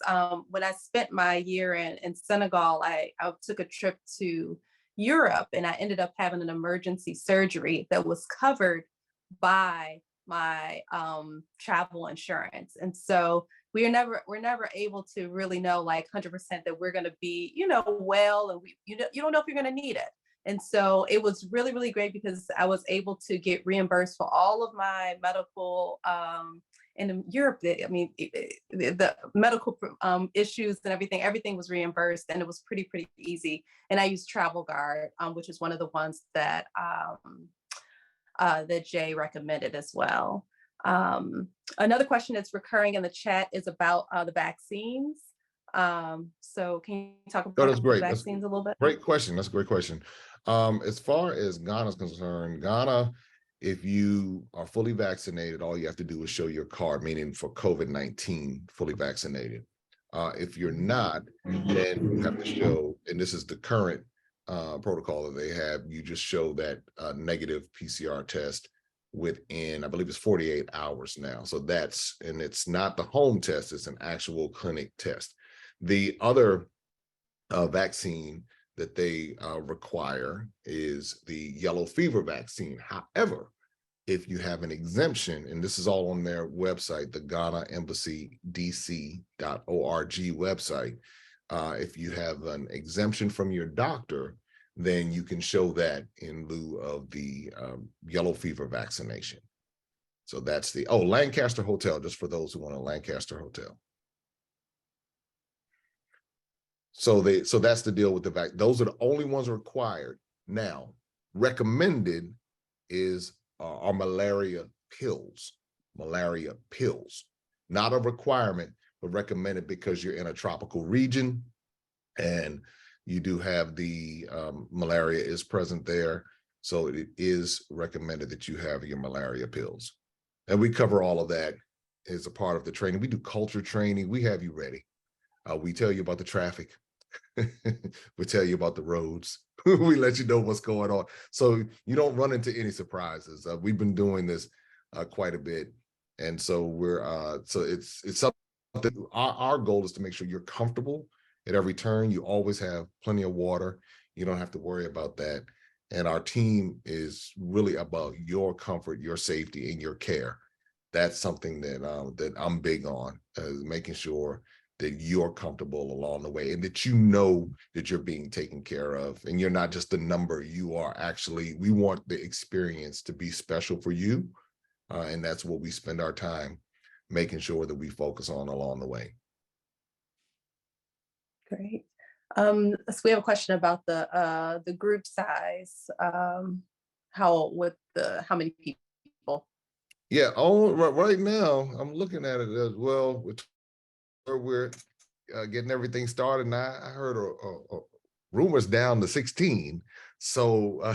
when I spent my year in Senegal, I took a trip to Europe, and I ended up having an emergency surgery that was covered by my travel insurance. And so we're never able to really know like 100% that we're going to be, well, and you don't know if you're going to need it. And so it was really, really great because I was able to get reimbursed for all of my medical in Europe. The medical issues and everything was reimbursed, and it was pretty easy. And I used Travel Guard, which is one of the ones that that Jay recommended as well. Another question that's recurring in the chat is about the vaccines. So can you talk Oh, about that's the great. That's vaccines a little bit? great question. That's a great question. As far as Ghana is concerned, Ghana, if you are fully vaccinated, all you have to do is show your card, meaning for COVID-19, fully vaccinated. If you're not, then you have to show, and this is the current protocol that they have, you just show that negative PCR test within, I believe it's 48 hours now. So and it's not the home test, it's an actual clinic test. The other vaccine that they require is the yellow fever vaccine. However, if you have an exemption, and this is all on their website, the Ghana Embassy DC.org website, if you have an exemption from your doctor, then you can show that in lieu of the yellow fever vaccination. So that's the, Lancaster Hotel, just for those who want a Lancaster Hotel. So that's the deal with the vaccine. Those are the only ones required. Now, recommended is are malaria pills. Malaria pills, not a requirement, but recommended because you're in a tropical region, and you do have the malaria is present there. So it is recommended that you have your malaria pills, and we cover all of that as a part of the training. We do culture training. We have you ready. We tell you about the traffic. We tell you about the roads. We let you know what's going on, so you don't run into any surprises. We've been doing this quite a bit, and so we're so it's something. Our goal is to make sure you're comfortable at every turn. You always have plenty of water. You don't have to worry about that. And our team is really about your comfort, your safety, and your care. That's something that that I'm big on, making sure that you're comfortable along the way, and that you know that you're being taken care of, and you're not just a number. You are actually, we want the experience to be special for you, and that's what we spend our time making sure that we focus on along the way. Great. So we have a question about the group size. How many people? Yeah, right now I'm looking at it as well. We're getting everything started, and I heard rumors down to 16. So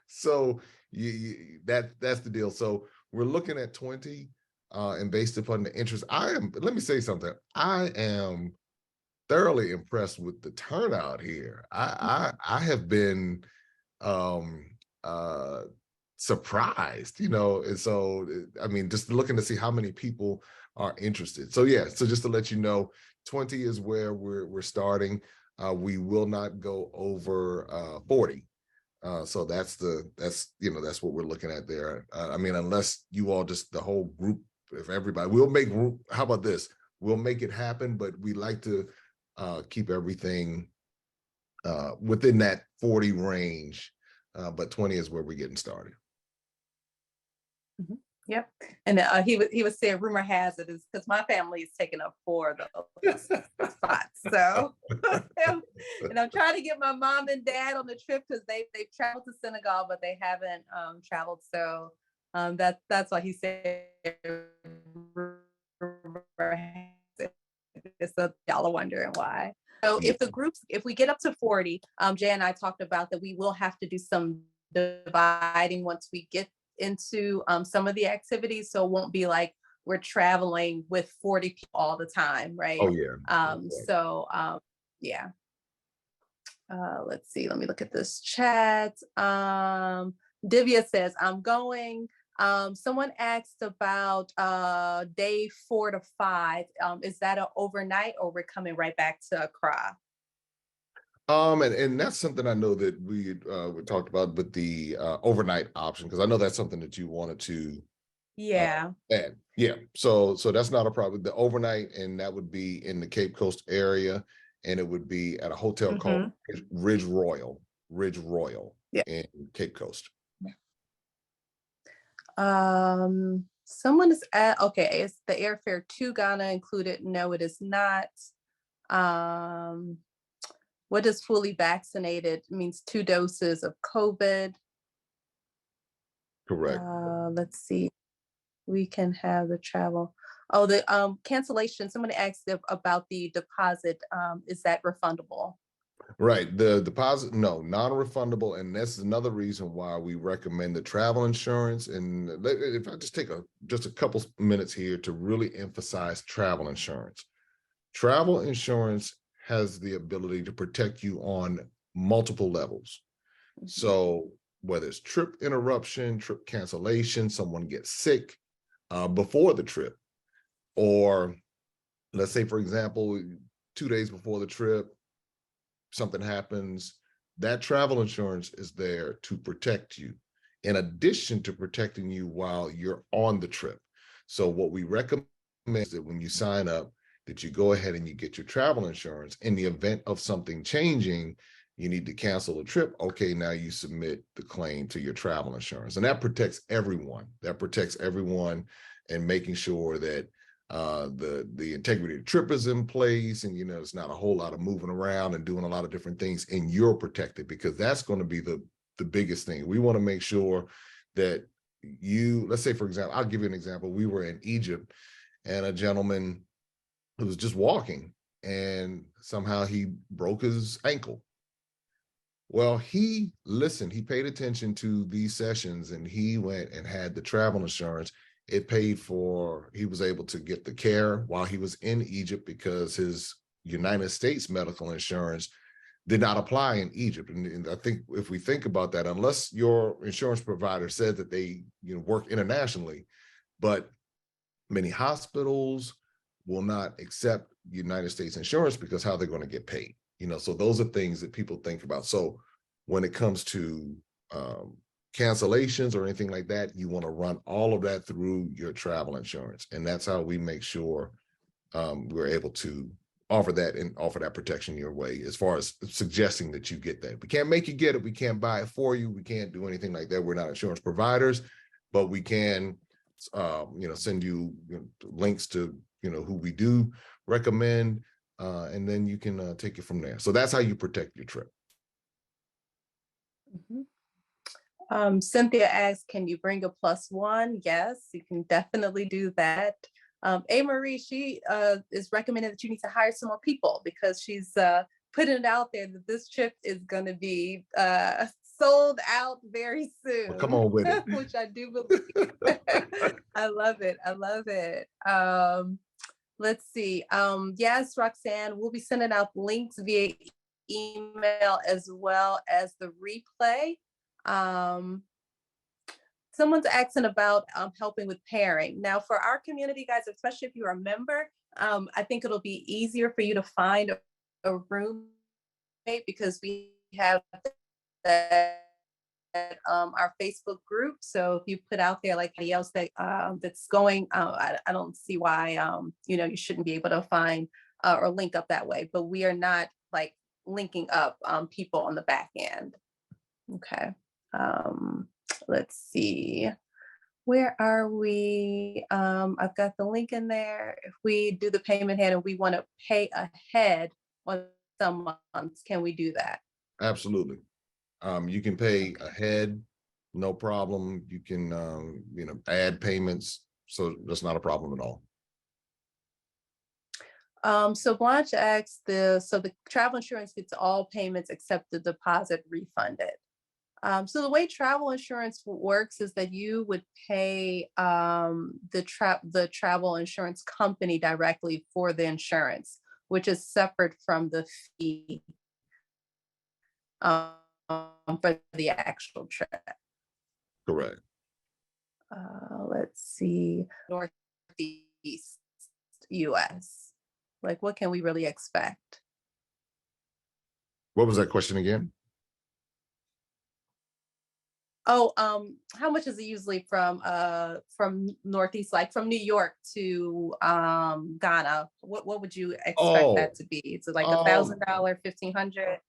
so that's the deal. So we're looking at 20, and based upon the interest, let me say something. I am thoroughly impressed with the turnout here. I have been um uh surprised, and so I mean, just looking to see how many people are interested. So yeah, so just to let you know, 20 is where we're starting. We will not go over 40. So that's what we're looking at there. I mean, unless you all, just the whole group, if everybody, how about this? We'll make it happen, but we like to keep everything within that 40 range. But 20 is where we're getting started. Mhm. Yep. And he was saying, rumor has it is because my family is taking up 4 of those spots. So, and I'm trying to get my mom and dad on the trip because they've traveled to Senegal, but they haven't traveled. So that's why he said rumor has it. So y'all are wondering why. So if we get up to 40, Jay and I talked about that we will have to do some dividing once we get into some of the activities. So it won't be like we're traveling with 40 people all the time, right? Oh yeah. Yeah. Let's see, let me look at this chat. Divya says, I'm going. Someone asked about day 4 to 5. Is that an overnight, or we're coming right back to Accra? And that's something I know that we talked about, but the overnight option, because I know that's something that you wanted to Yeah. add. Yeah, so that's not a problem. The overnight, and that would be in the Cape Coast area, and it would be at a hotel called Ridge Royal Yeah. in Cape Coast. Someone is at, okay, is the airfare to Ghana included? No, it is not. What does fully vaccinated means? 2 doses of COVID. Correct. Let's see. We can have the travel. Oh, the cancellation. Somebody asked about the deposit. Is that refundable? Right. The deposit, no, non-refundable. And that's another reason why we recommend the travel insurance. And if I just take just a couple minutes here to really emphasize travel insurance. Travel insurance has the ability to protect you on multiple levels. Mhm. So whether it's trip interruption, trip cancellation, someone gets sick before the trip, or let's say, for example, 2 days before the trip, something happens, that travel insurance is there to protect you, in addition to protecting you while you're on the trip. So what we recommend is that when you sign up, that you go ahead and you get your travel insurance. In the event of something changing, you need to cancel a trip. Okay, now you submit the claim to your travel insurance. And that protects everyone. That protects everyone and making sure that the integrity of the trip is in place, and it's not a whole lot of moving around and doing a lot of different things, and you're protected, because that's going to be the biggest thing. We want to make sure that let's say, for example, I'll give you an example. We were in Egypt, and a gentleman who was just walking, and somehow he broke his ankle. Well, he listened, he paid attention to these sessions, and he went and had the travel insurance. It paid for, he was able to get the care while he was in Egypt, because his United States medical insurance did not apply in Egypt. And I think if we think about that, unless your insurance provider said that they work internationally, but many hospitals will not accept United States insurance, because how they're going to get paid. So those are things that people think about. So when it comes to cancellations or anything like that, you want to run all of that through your travel insurance. And that's how we make sure we're able to offer that and offer that protection your way, as far as suggesting that you get that. We can't make you get it. We can't buy it for you. We can't do anything like that. We're not insurance providers, but we can send you, links to who we do recommend, and then you can take it from there. So that's how you protect your trip. Mhm. Cynthia asks, can you bring a plus one? Yes, you can definitely do that. A. Marie, she is recommending that you need to hire some more people, because she's putting it out there that this trip is going to be sold out very Well, come soon, on with it. which I do believe. I love it. I love it. Let's see. Yes, Roxanne, we'll be sending out links via email as well as the replay. Um, Someone's asking about helping with pairing. Now, for our community, guys, especially if you're a member, I think it'll be easier for you to find a roommate, because we have that our Facebook group. So if you put out there like anybody else that's going, I don't see why you shouldn't be able to find or link up that way. But we are not like linking up people on the back end. Okay. Um, let's see. Where are we? I've got the link in there. If we do the payment ahead and we want to pay ahead on some months, can we do that? Absolutely. You can pay ahead, no problem. You can add payments, so that's not a problem at all. So Blanche asks, so the travel insurance gets all payments except the deposit refunded. So the way travel insurance works is that you would pay the travel insurance company directly for the insurance, which is separate from the fee for the actual trip. Correct. Let's see, Northeast US. Like, what can we really expect? What was that question again? Oh, how much is it usually from Northeast, like from New York to Ghana? What would you expect that Oh, to be? Is it like um, $1,000, 1,500?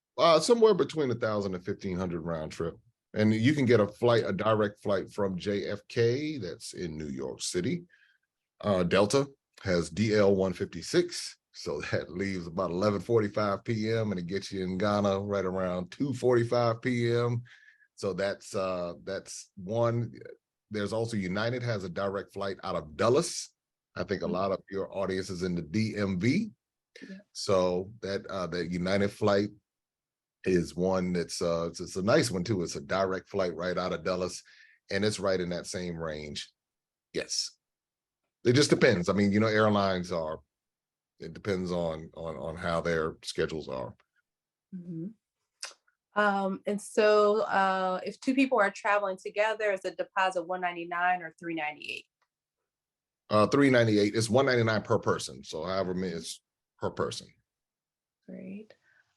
somewhere between 1,000 and 1,500 round trip. And you can get a direct flight from JFK, that's in New York City. Delta has DL 156. So that leaves about 11:45 p.m. and it gets you in Ghana right around 2:45 p.m. So that's one. There's also United has a direct flight out of Dulles. I think a lot of your audience is in the DMV. Yeah. So that United flight is one that's it's a nice one too. It's a direct flight right out of Dulles, and it's right in that same range. Yes. It just depends. I mean, you know, airlines are, it depends on how their schedules are. Mhm. And so if two people are traveling together, is a deposit 199 or 398? 398. It's 199 per person. So however many it's per person. Great.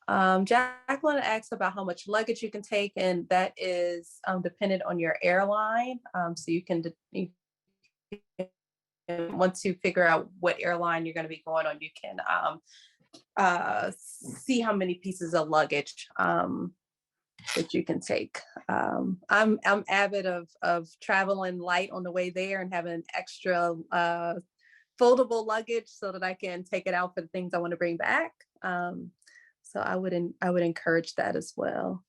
Jacqueline asks about how much luggage you can take, and that is dependent on your airline. So you can, once you figure out what airline you're going to be going on, you can see how many pieces of luggage that you can take. I'm avid of traveling light on the way there and having extra foldable luggage so that I can take it out for the things I want to bring back. So I would encourage that as well.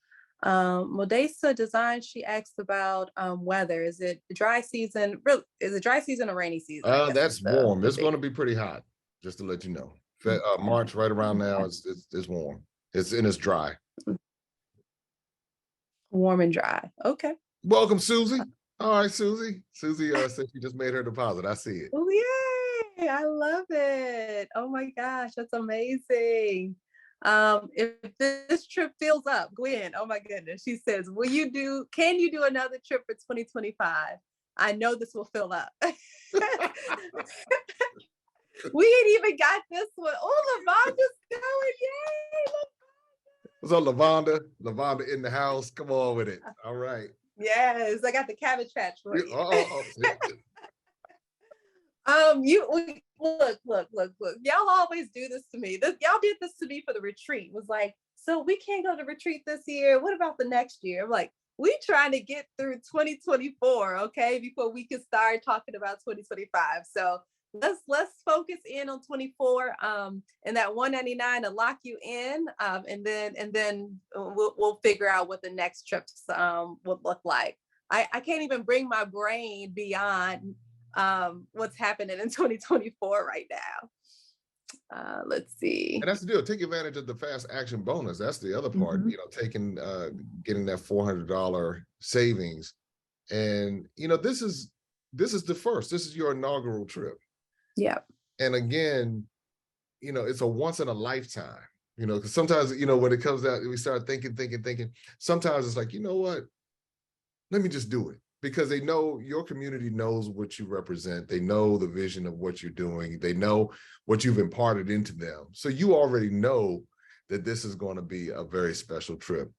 Modesta Design, she asked about weather. Is it dry season? Is it dry season or rainy season? I guess That's warm. It's going to be pretty hot, just to let you know. March right around now it's warm. It's dry. Warm and dry. Okay. Welcome, Susie. All right, Susie. Susie said she just made her deposit. I see it. Oh, yay. I love it. Oh my gosh, that's amazing. If this trip fills up, Gwen, oh my goodness, she says, can you do another trip for 2025? I know this will fill up. We ain't even got this one. Oh, Lavanda's going, yay! What's up, Lavonda? Lavonda in the house. Come on with it. All right. Yes, I got the Cabbage Patch for you. Look. Y'all always do this to me. Y'all did this to me for the retreat. It was like, so we can't go to retreat this year. What about the next year? I'm like, we trying to get through 2024, okay, before we can start talking about 2025. So let's focus in on 24, and that 199 to lock you in, and then we'll figure out what the next trips would look like. I can't even bring my brain beyond what's happening in 2024 right now. Let's see. And that's the deal. Take advantage of the fast action bonus. That's the other part. You know, getting that $400 savings, and you know, this is the first. This is your inaugural trip. Yeah. And again, you know, it's a once in a lifetime. You know, because sometimes, you know, when it comes out, we start thinking. Sometimes it's like, you know what? Let me just do it. Because they know your community knows what you represent. They know the vision of what you're doing. They know what you've imparted into them. So you already know that this is going to be a very special trip.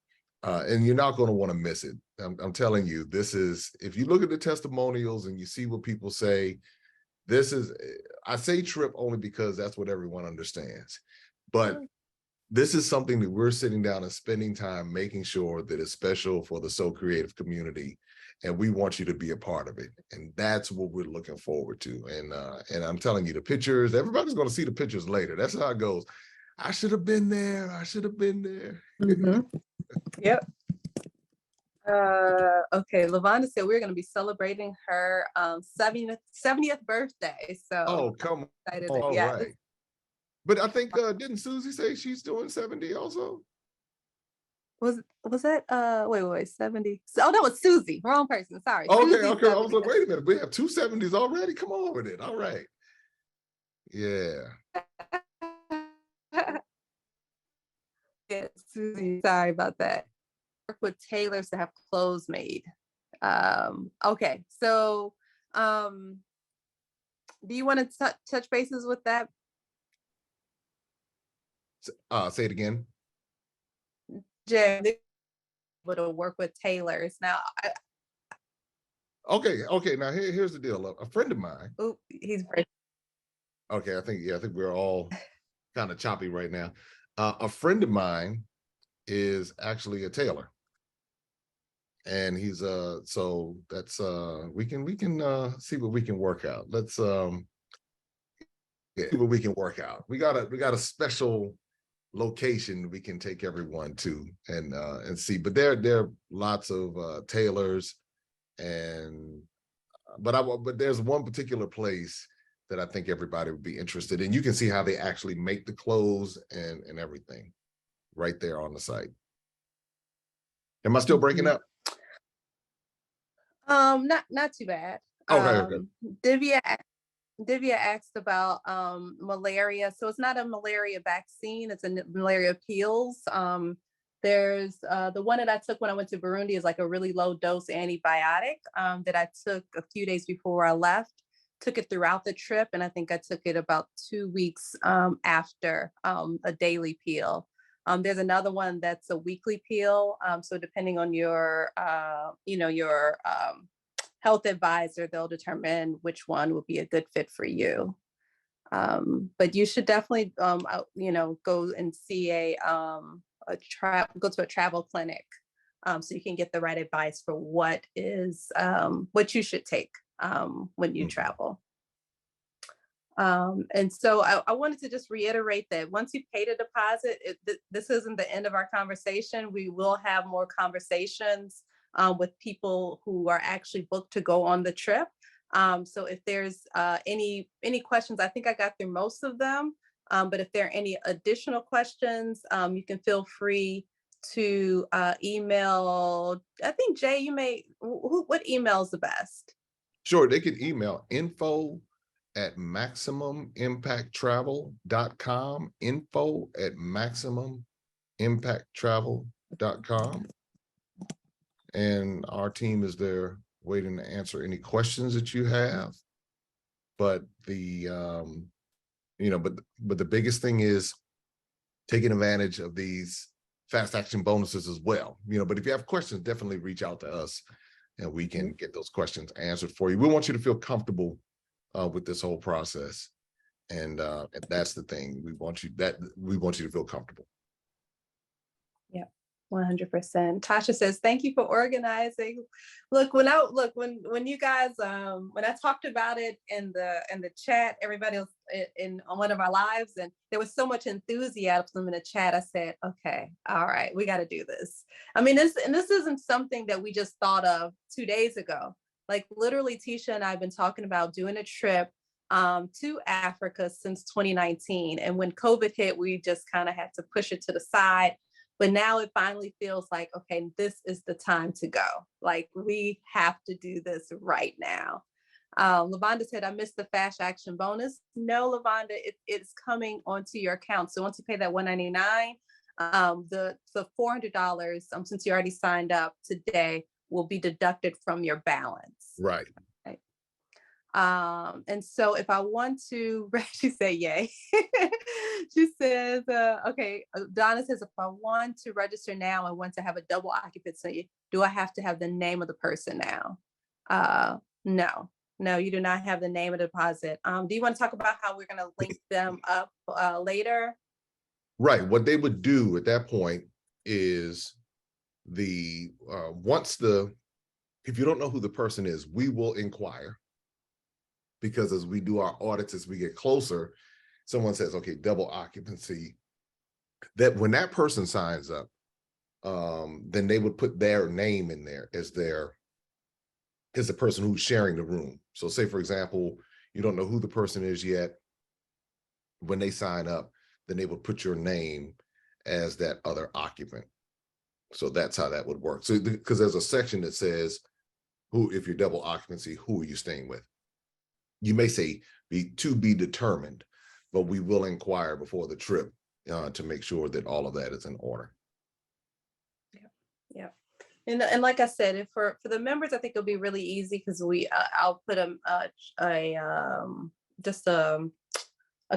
And you're not going to want to miss it. I'm telling you, this is, if you look at the testimonials and you see what people say, I say trip only because that's what everyone understands. But this is something that we're sitting down and spending time making sure that it's special for the So Creative community. And we want you to be a part of it. And that's what we're looking forward to. And I'm telling you, the pictures, everybody's going to see the pictures later. That's how it goes. I should have been there. I should have been there. Yep. Okay, Lavonda said we're going to be celebrating her 70th birthday. So come on. All right. But I think didn't Susie say she's doing 70 also? Was that wait 70? Oh, that was Susie. Wrong person. Sorry. Okay. I was like, wait a minute. We have two 70s already. Come on with it. All right. Yeah. Yeah, Susie. Sorry about that. Work with tailors to have clothes made. Okay. So do you want to touch bases with that? Say it again. Jim, able to work with tailors now. Okay. Now here's the deal. A friend of mine. Oh, he's breaking. Okay, I think we're all kind of choppy right now. A friend of mine is actually a tailor, and he's so that's we can see what we can work out. Let's see what we can work out. We got a special location we can take everyone to and see. But there are lots of tailors and but there's one particular place that I think everybody would be interested in. You can see how they actually make the clothes and everything right there on the site. Am I still breaking Mhm. up? Not too bad. Okay, okay. Divya Divya asked about malaria. So it's not a malaria vaccine, it's a malaria pills. There's the one that I took when I went to Burundi is like a really low dose antibiotic that I took a few days before I left. Took it throughout the trip, and I think I took it about 2 weeks after a daily peel. There's another one that's a weekly peel. So depending on your, your health advisor, they'll determine which one will be a good fit for you. But you should definitely, go and see go to a travel clinic, so you can get the right advice for what you should take when you Mhm. travel. And so I wanted to just reiterate that once you pay the deposit, this isn't the end of our conversation. We will have more conversations with people who are actually booked to go on the trip. So if there's any questions, I think I got through most of them. But if there are any additional questions, you can feel free to email. I think Jay, what email is the best? Sure, they can email info@maximumimpacttravel.com, info@maximumimpacttravel.com. And our team is there waiting to answer any questions that you have. But but the biggest thing is taking advantage of these fast action bonuses as well. But if you have questions, definitely reach out to us and we can Mhm. get those questions answered for you. We want you to feel comfortable with this whole process. And that's the thing. We want you to feel comfortable. Yeah, 100%. Tasha says, "Thank you for organizing." Look, when you guys when I talked about it in the chat, everybody was in on one of our lives, and there was so much enthusiasm in the chat. I said, "Okay, all right, we got to do this." I mean, this isn't something that we just thought of 2 days ago. Like literally, Tisha and I have been talking about doing a trip to Africa since 2019, and when COVID hit, we just kind of had to push it to the side, but now it finally feels like, okay, this is the time to go. Like we have to do this right now. Lavonda said, I missed the fast action bonus. No, Lavonda, it's coming onto your account. So once you pay that $199, the $400, since you already signed up today, will be deducted from your balance. Right. Right. And so if I want to, she said, yay. She says, okay, Donna says, if I want to register now, I want to have a double occupancy, do I have to have the name of the person now? No, no, you do not have the name of the deposit. Do you want to talk about how we're going to link them up later? Right. What they would do at that point is once if you don't know who the person is, we will inquire, because as we do our audits, as we get closer, someone says, okay, double occupancy. That when that person signs up, then they would put their name in there as the person who's sharing the room. So say, for example, you don't know who the person is yet. When they sign up, then they would put your name as that other occupant. So that's how that would work. So because there's a section that says if you're double occupancy, who are you staying with? You may say to be determined, but we will inquire before the trip to make sure that all of that is in order. Yeah. Yeah. And like I said, for the members, I think it'll be really easy because I'll put a just a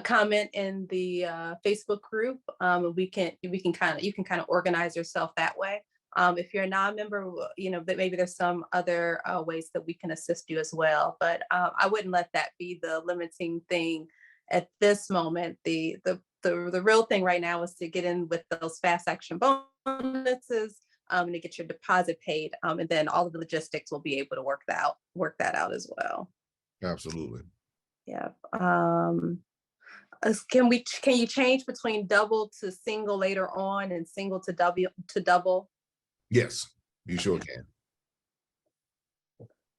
comment in the Facebook group. We can you can kind of organize yourself that way. If you're a non-member, that maybe there's some other ways that we can assist you as well. But I wouldn't let that be the limiting thing at this moment. The real thing right now is to get in with those fast action bonuses, and to get your deposit paid, and then all of the logistics will be able to work that out as well. Absolutely. Yeah. Can you change between double to single later on and single to double? Yes, you sure Okay. can.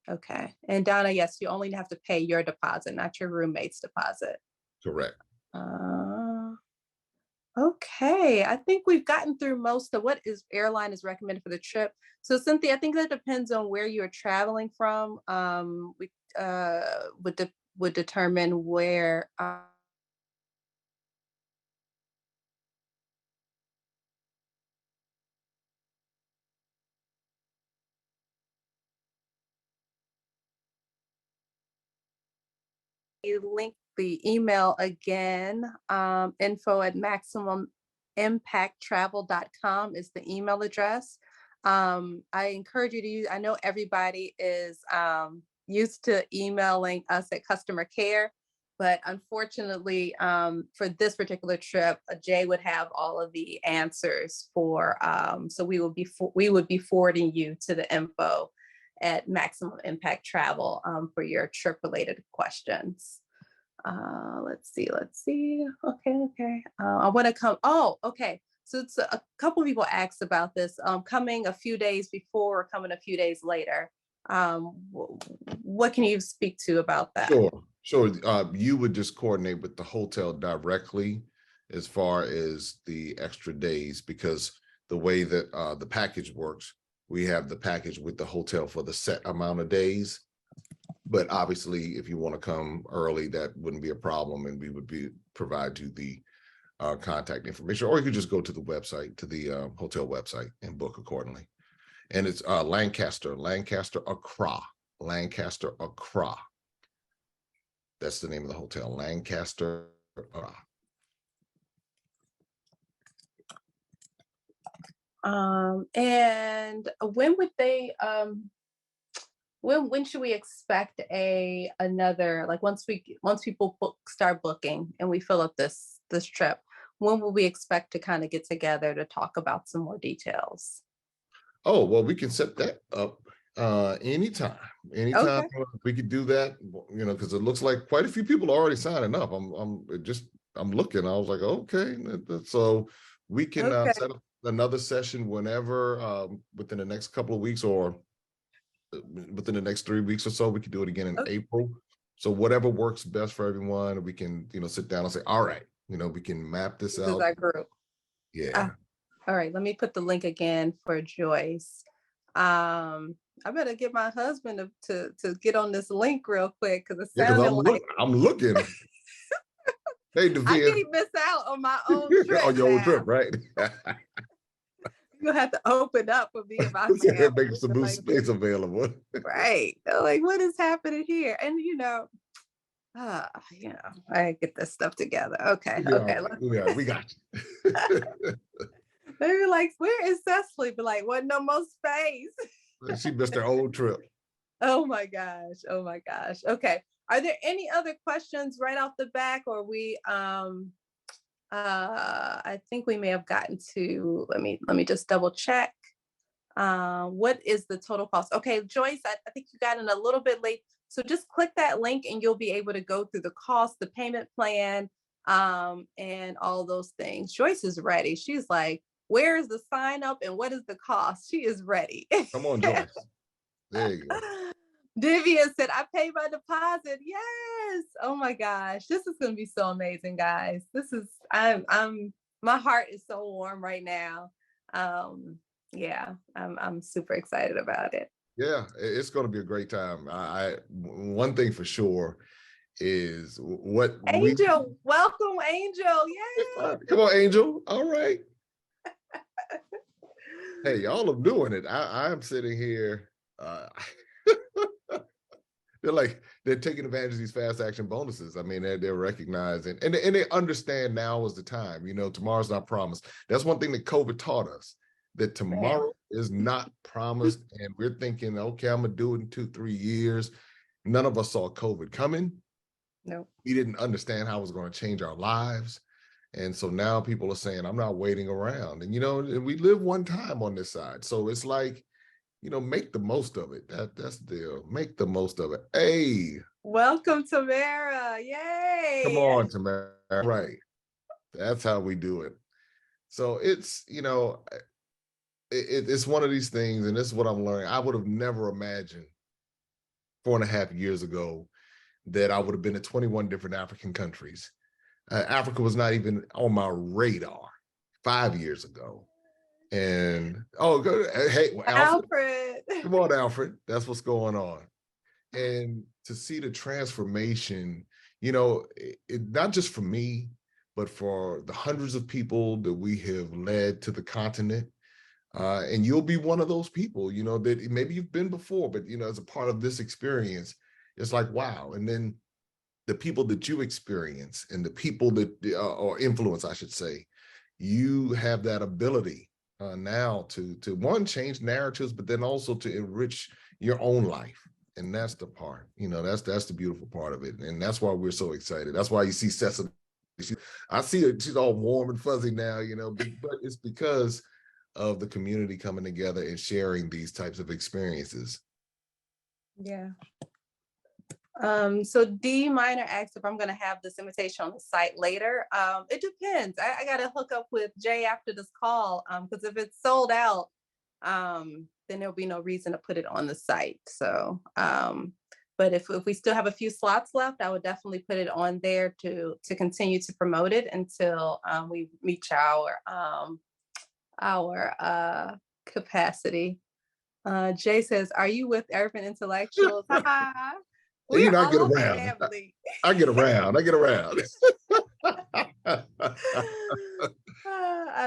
Okay. And Donna, yes, you only have to pay your deposit, not your roommate's deposit. Correct. Uh, okay. I think we've gotten through most of what is airline is recommended for the trip. So Cynthia, I think that depends on where you're traveling from. We would determine where you link the email again. Info at maximumimpacttravel.com is the email address. I encourage you to use, I know everybody is used to emailing us at customer care, but unfortunately, for this particular trip, Jay would have all of the answers for, so we would be forwarding you to the info at Maximum Impact Travel for your trip related questions. Let's see. Okay. I want to come. Oh, okay. So it's a couple of people asked about this. Coming a few days before or coming a few days later. What can you speak to about that? Sure, sure. You would just coordinate with the hotel directly as far as the extra days, because the way that the package works, we have the package with the hotel for the set amount of days. But obviously, if you want to come early, that wouldn't be a problem, and we would provide you the contact information, or you could just go to the website, to the hotel website, and book accordingly. And it's Lancaster Accra. That's the name of the hotel, Lancaster. And when would they when should we expect another, like once people start booking and we fill up this trip, when will we expect to kind of get together to talk about some more details? Oh, well, we can set that up anytime. Anytime Okay. we could do that, because it looks like quite a few people are already signing up. I'm looking. I was like, okay, so we can Okay. set up another session whenever, within the next couple of weeks, or within the next 3 weeks or so. We could do it again in Okay. April. So whatever works best for everyone, we can, sit down and say, all right, we can map this This is out. our group. Yeah. All right, let me put the link again for Joyce. I better get my husband to get on this link real quick because it Yeah, because sounded like I'm looking. Hey, I Devere. can't miss out on my own trip On your own now. trip, right? You'll have to open up for me and my Make family. some new space available. Right. They're like, what is happening here? And I get this stuff together. Okay. We'll be all Okay. right. We'll be all right. We got you. They were like, where is Cecily? But like, wasn't no more space. She missed her old trip. Oh my gosh. Oh my gosh. Okay. Are there any other questions right off the back, or we I think we may have gotten to, let me just double check. What is the total cost? Okay, Joyce, I think you got in a little bit late. So just click that link and you'll be able to go through the cost, the payment plan, and all those things. Joyce is ready. She's like, where is the sign up and what is the cost? She is ready. Come on, Joyce. There you go. Divya said, I paid my deposit. Yes. Oh my gosh. This is gonna be so amazing, guys. I'm my heart is so warm right now. Yeah, I'm super excited about it. Yeah, it's going to be a great time. One thing for sure is what we. Angel, welcome, Angel. Yay. Come on, Angel. All right. Hey, y'all are doing it. I'm sitting here. They're taking advantage of these fast action bonuses. I mean, they're recognizing, and they understand now is the time. Tomorrow's not promised. That's one thing that COVID taught us, that Man, tomorrow is not promised. And we're thinking, okay, I'm gonna do it in 2-3 years. None of us saw COVID coming. no. We didn't understand how it was going to change our lives. And so now people are saying, I'm not waiting around. And we live one time on this side. So it's like, make the most of it. That's the deal. Make the most of it. Hey, Welcome, Tamara. come Yay. on, Tamara. Right. That's how we do it. So it's one of these things, and this is what I'm learning. I would have never imagined 4.5 years ago that I would have been to 21 different African countries. Africa was not even on my radar 5 years ago. And hey, Alfred, Alfred. come on, Alfred. That's what's going on. And to see the transformation, not just for me, but for the hundreds of people that we have led to the continent. And you'll be one of those people, that maybe you've been before, but, as a part of this experience, it's like, wow. And then the people that you experience and the people that or influence, I should say, you have that ability now to one, change narratives, but then also to enrich your own life. And that's the part, that's the beautiful part of it. And that's why we're so excited. That's why you see Cecily. I see her, she's all warm and fuzzy now, but it's because of the community coming together and sharing these types of experiences. Yeah. So D Minor asks if I'm going to have this invitation on the site later. It depends. I got to hook up with Jay after this call, because if it's sold out, then there'll be no reason to put it on the site. So, but if we still have a few slots left, I would definitely put it on there to continue to promote it until we reach our capacity. Jay says, "Are you with Urban Intellectuals?" We're I get all around. family. I get around. I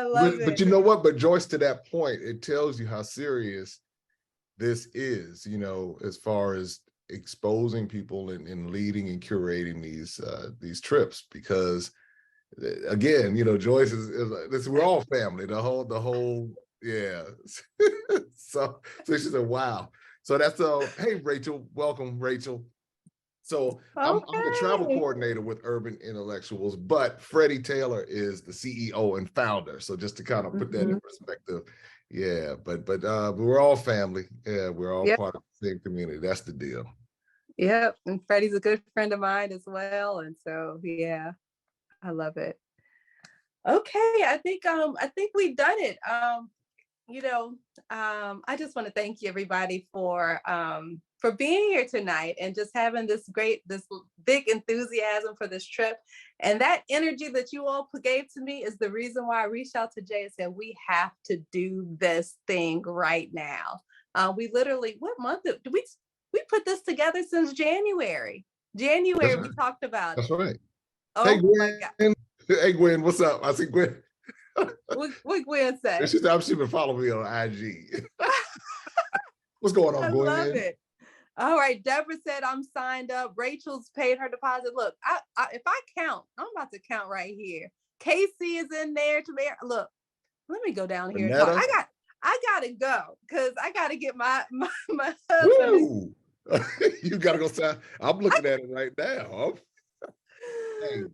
love but it. you know what? But Joyce, to that point, it tells you how serious this is, as far as exposing people and leading and curating these trips, because again, Joyce is we're all family, the whole, yeah. so she said, wow. So that's hey, Rachel, welcome, Rachel. So I'm the travel coordinator with Urban Intellectuals, but Freddie Taylor is the CEO and founder. So just to kind of put that in perspective, yeah. But we're all family. Yeah, we're all part of the same community. That's the deal. Yep, and Freddie's a good friend of mine as well, and so yeah, I love it. Okay, I think we've done it. I just want to thank you everybody for being here tonight and just having this big enthusiasm for this trip. And that energy that you all gave to me is the reason why I reached out to Jay and said, we have to do this thing right now. We literally, what month did we put this together since January. January, we talked about it. That's right. Oh hey, Gwen. my God. Hey, Gwen, what's up? I see Gwen. What Gwen say? She's been following me on IG. What's going on, Gwen? I love it. All right, Deborah said I'm signed up. Rachel's paid her deposit. Look, if I count, I'm about to count right here. Casey is in there. Look, let me go down here and talk. I gotta go because I gotta get my husband. You gotta go sign. I'm looking at it right now. Hey.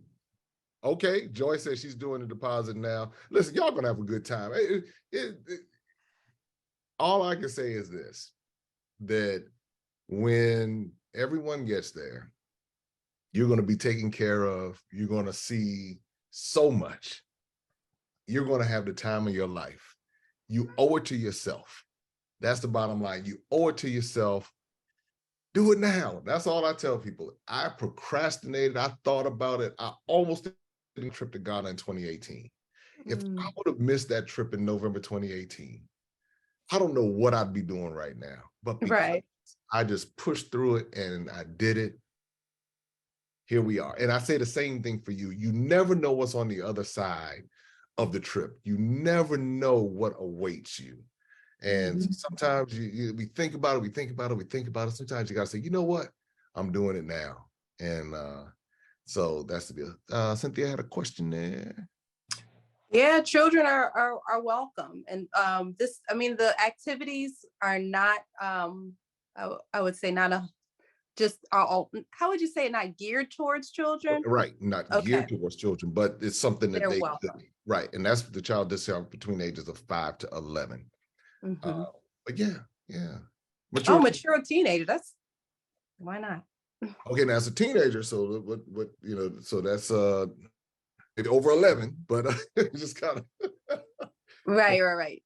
Okay, Joy says she's doing the deposit now. Listen, y'all gonna have a good time. All I can say is this, that when everyone gets there, you're gonna be taken care of. You're gonna see so much. You're gonna have the time of your life. You owe it to yourself. That's the bottom line. You owe it to yourself. Do it now. That's all I tell people. I procrastinated. I thought about it. I almost did a trip to Ghana in 2018. If I would have missed that trip in November 2018, I don't know what I'd be doing right now. But because I just pushed through it and I did it, here we are. And I say the same thing for you. You never know what's on the other side of the trip. You never know what awaits you. And sometimes we think about it. Sometimes you got to say, you know what? I'm doing it now. And so that's the deal. Cynthia had a question there. Yeah, children are welcome. And the activities are not, I would say not how would you say, not geared towards children? Right, not geared towards children, but it's something that they welcome. Right, and that's the child discount between ages of 5 to 11. But yeah. Mature teenager. That's why not? Okay, now as a teenager, so what so that's maybe over 11, but just kind of Right.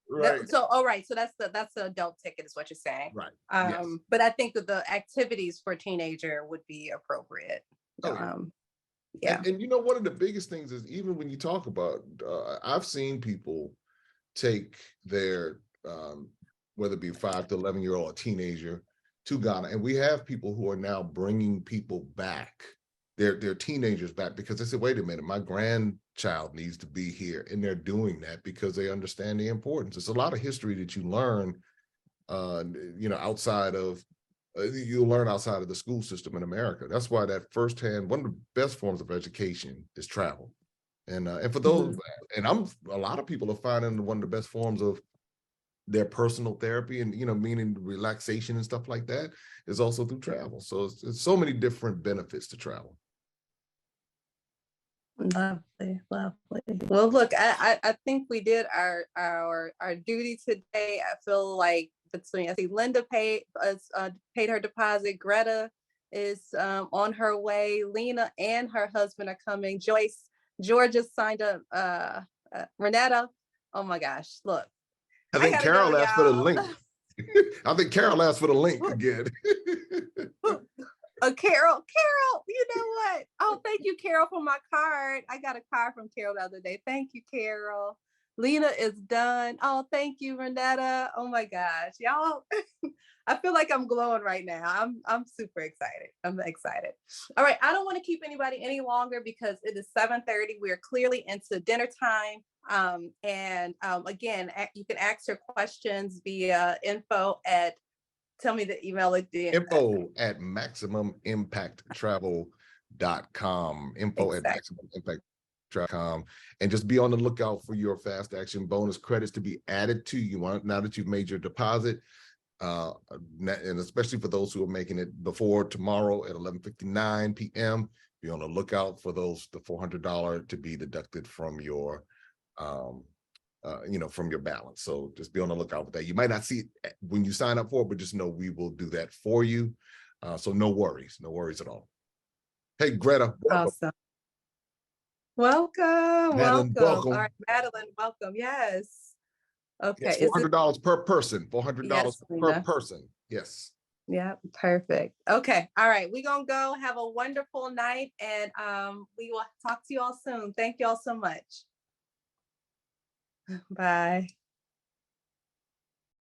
Right, So, all right. So that's the adult ticket is what you're saying. right. Yes. But I think that the activities for teenager would be appropriate. Oh yeah. Um, yeah. And you know, one of the biggest things is even when you talk about, I've seen people take their whether it be 5 to 11-year-old or teenager to Ghana, and we have people who are now bringing people back, their teenagers back, because they said, wait a minute, my grandchild needs to be here, and they're doing that because they understand the importance. It's a lot of history that you learn, outside of you'll learn outside of the school system in America. That's why that firsthand, one of the best forms of education is travel. And for those, Mhm. and a lot of people are finding one of the best forms of their personal therapy and, meaning relaxation and stuff like that is also through travel. So it's so many different benefits to travel. Lovely. Well, look, I think we did our duty today. I feel like between I see Linda paid her deposit. Greta is on her way. Lena and her husband are coming. Georgia signed up. Renetta. Oh my gosh! Look, I I think gotta go, Carol asked for the y'all. link. I think Carol asked for the link again. Carol, you know what? Oh, thank you, Carol, for my card. I got a card from Carol the other day. Thank you, Carol. Lena is done. Oh, thank you, Renetta. Oh my gosh, y'all. I feel like I'm glowing right now. I'm super excited. I'm excited. All right, I don't want to keep anybody any longer because it is 7:30. We are clearly into dinner time. And again, you can ask your questions via info at tell me the email again. info@maximumimpacttravel.com. Exactly. info@maximumimpacttravel.com. And just be on the lookout for your fast action bonus credits to be added to you now that you've made your deposit. And especially for those who are making it before tomorrow at 11:59 p.m. Be on the lookout for the $400 to be deducted from your from your balance. So just be on the lookout for that. You might not see it when you sign up for it, but just know we will do that for you. So no worries at all. Hey, Greta, welcome. Awesome. Welcome. Madeline, Welcome. All welcome. right, Madeline, welcome. Yes. Yes, Okay. Is it? $400 per person. $400 Yes, per Lena. person. Yes. Yeah, perfect. Okay. All right. We're gonna go have a wonderful night and we will talk to you all soon. Thank you all so much. Bye.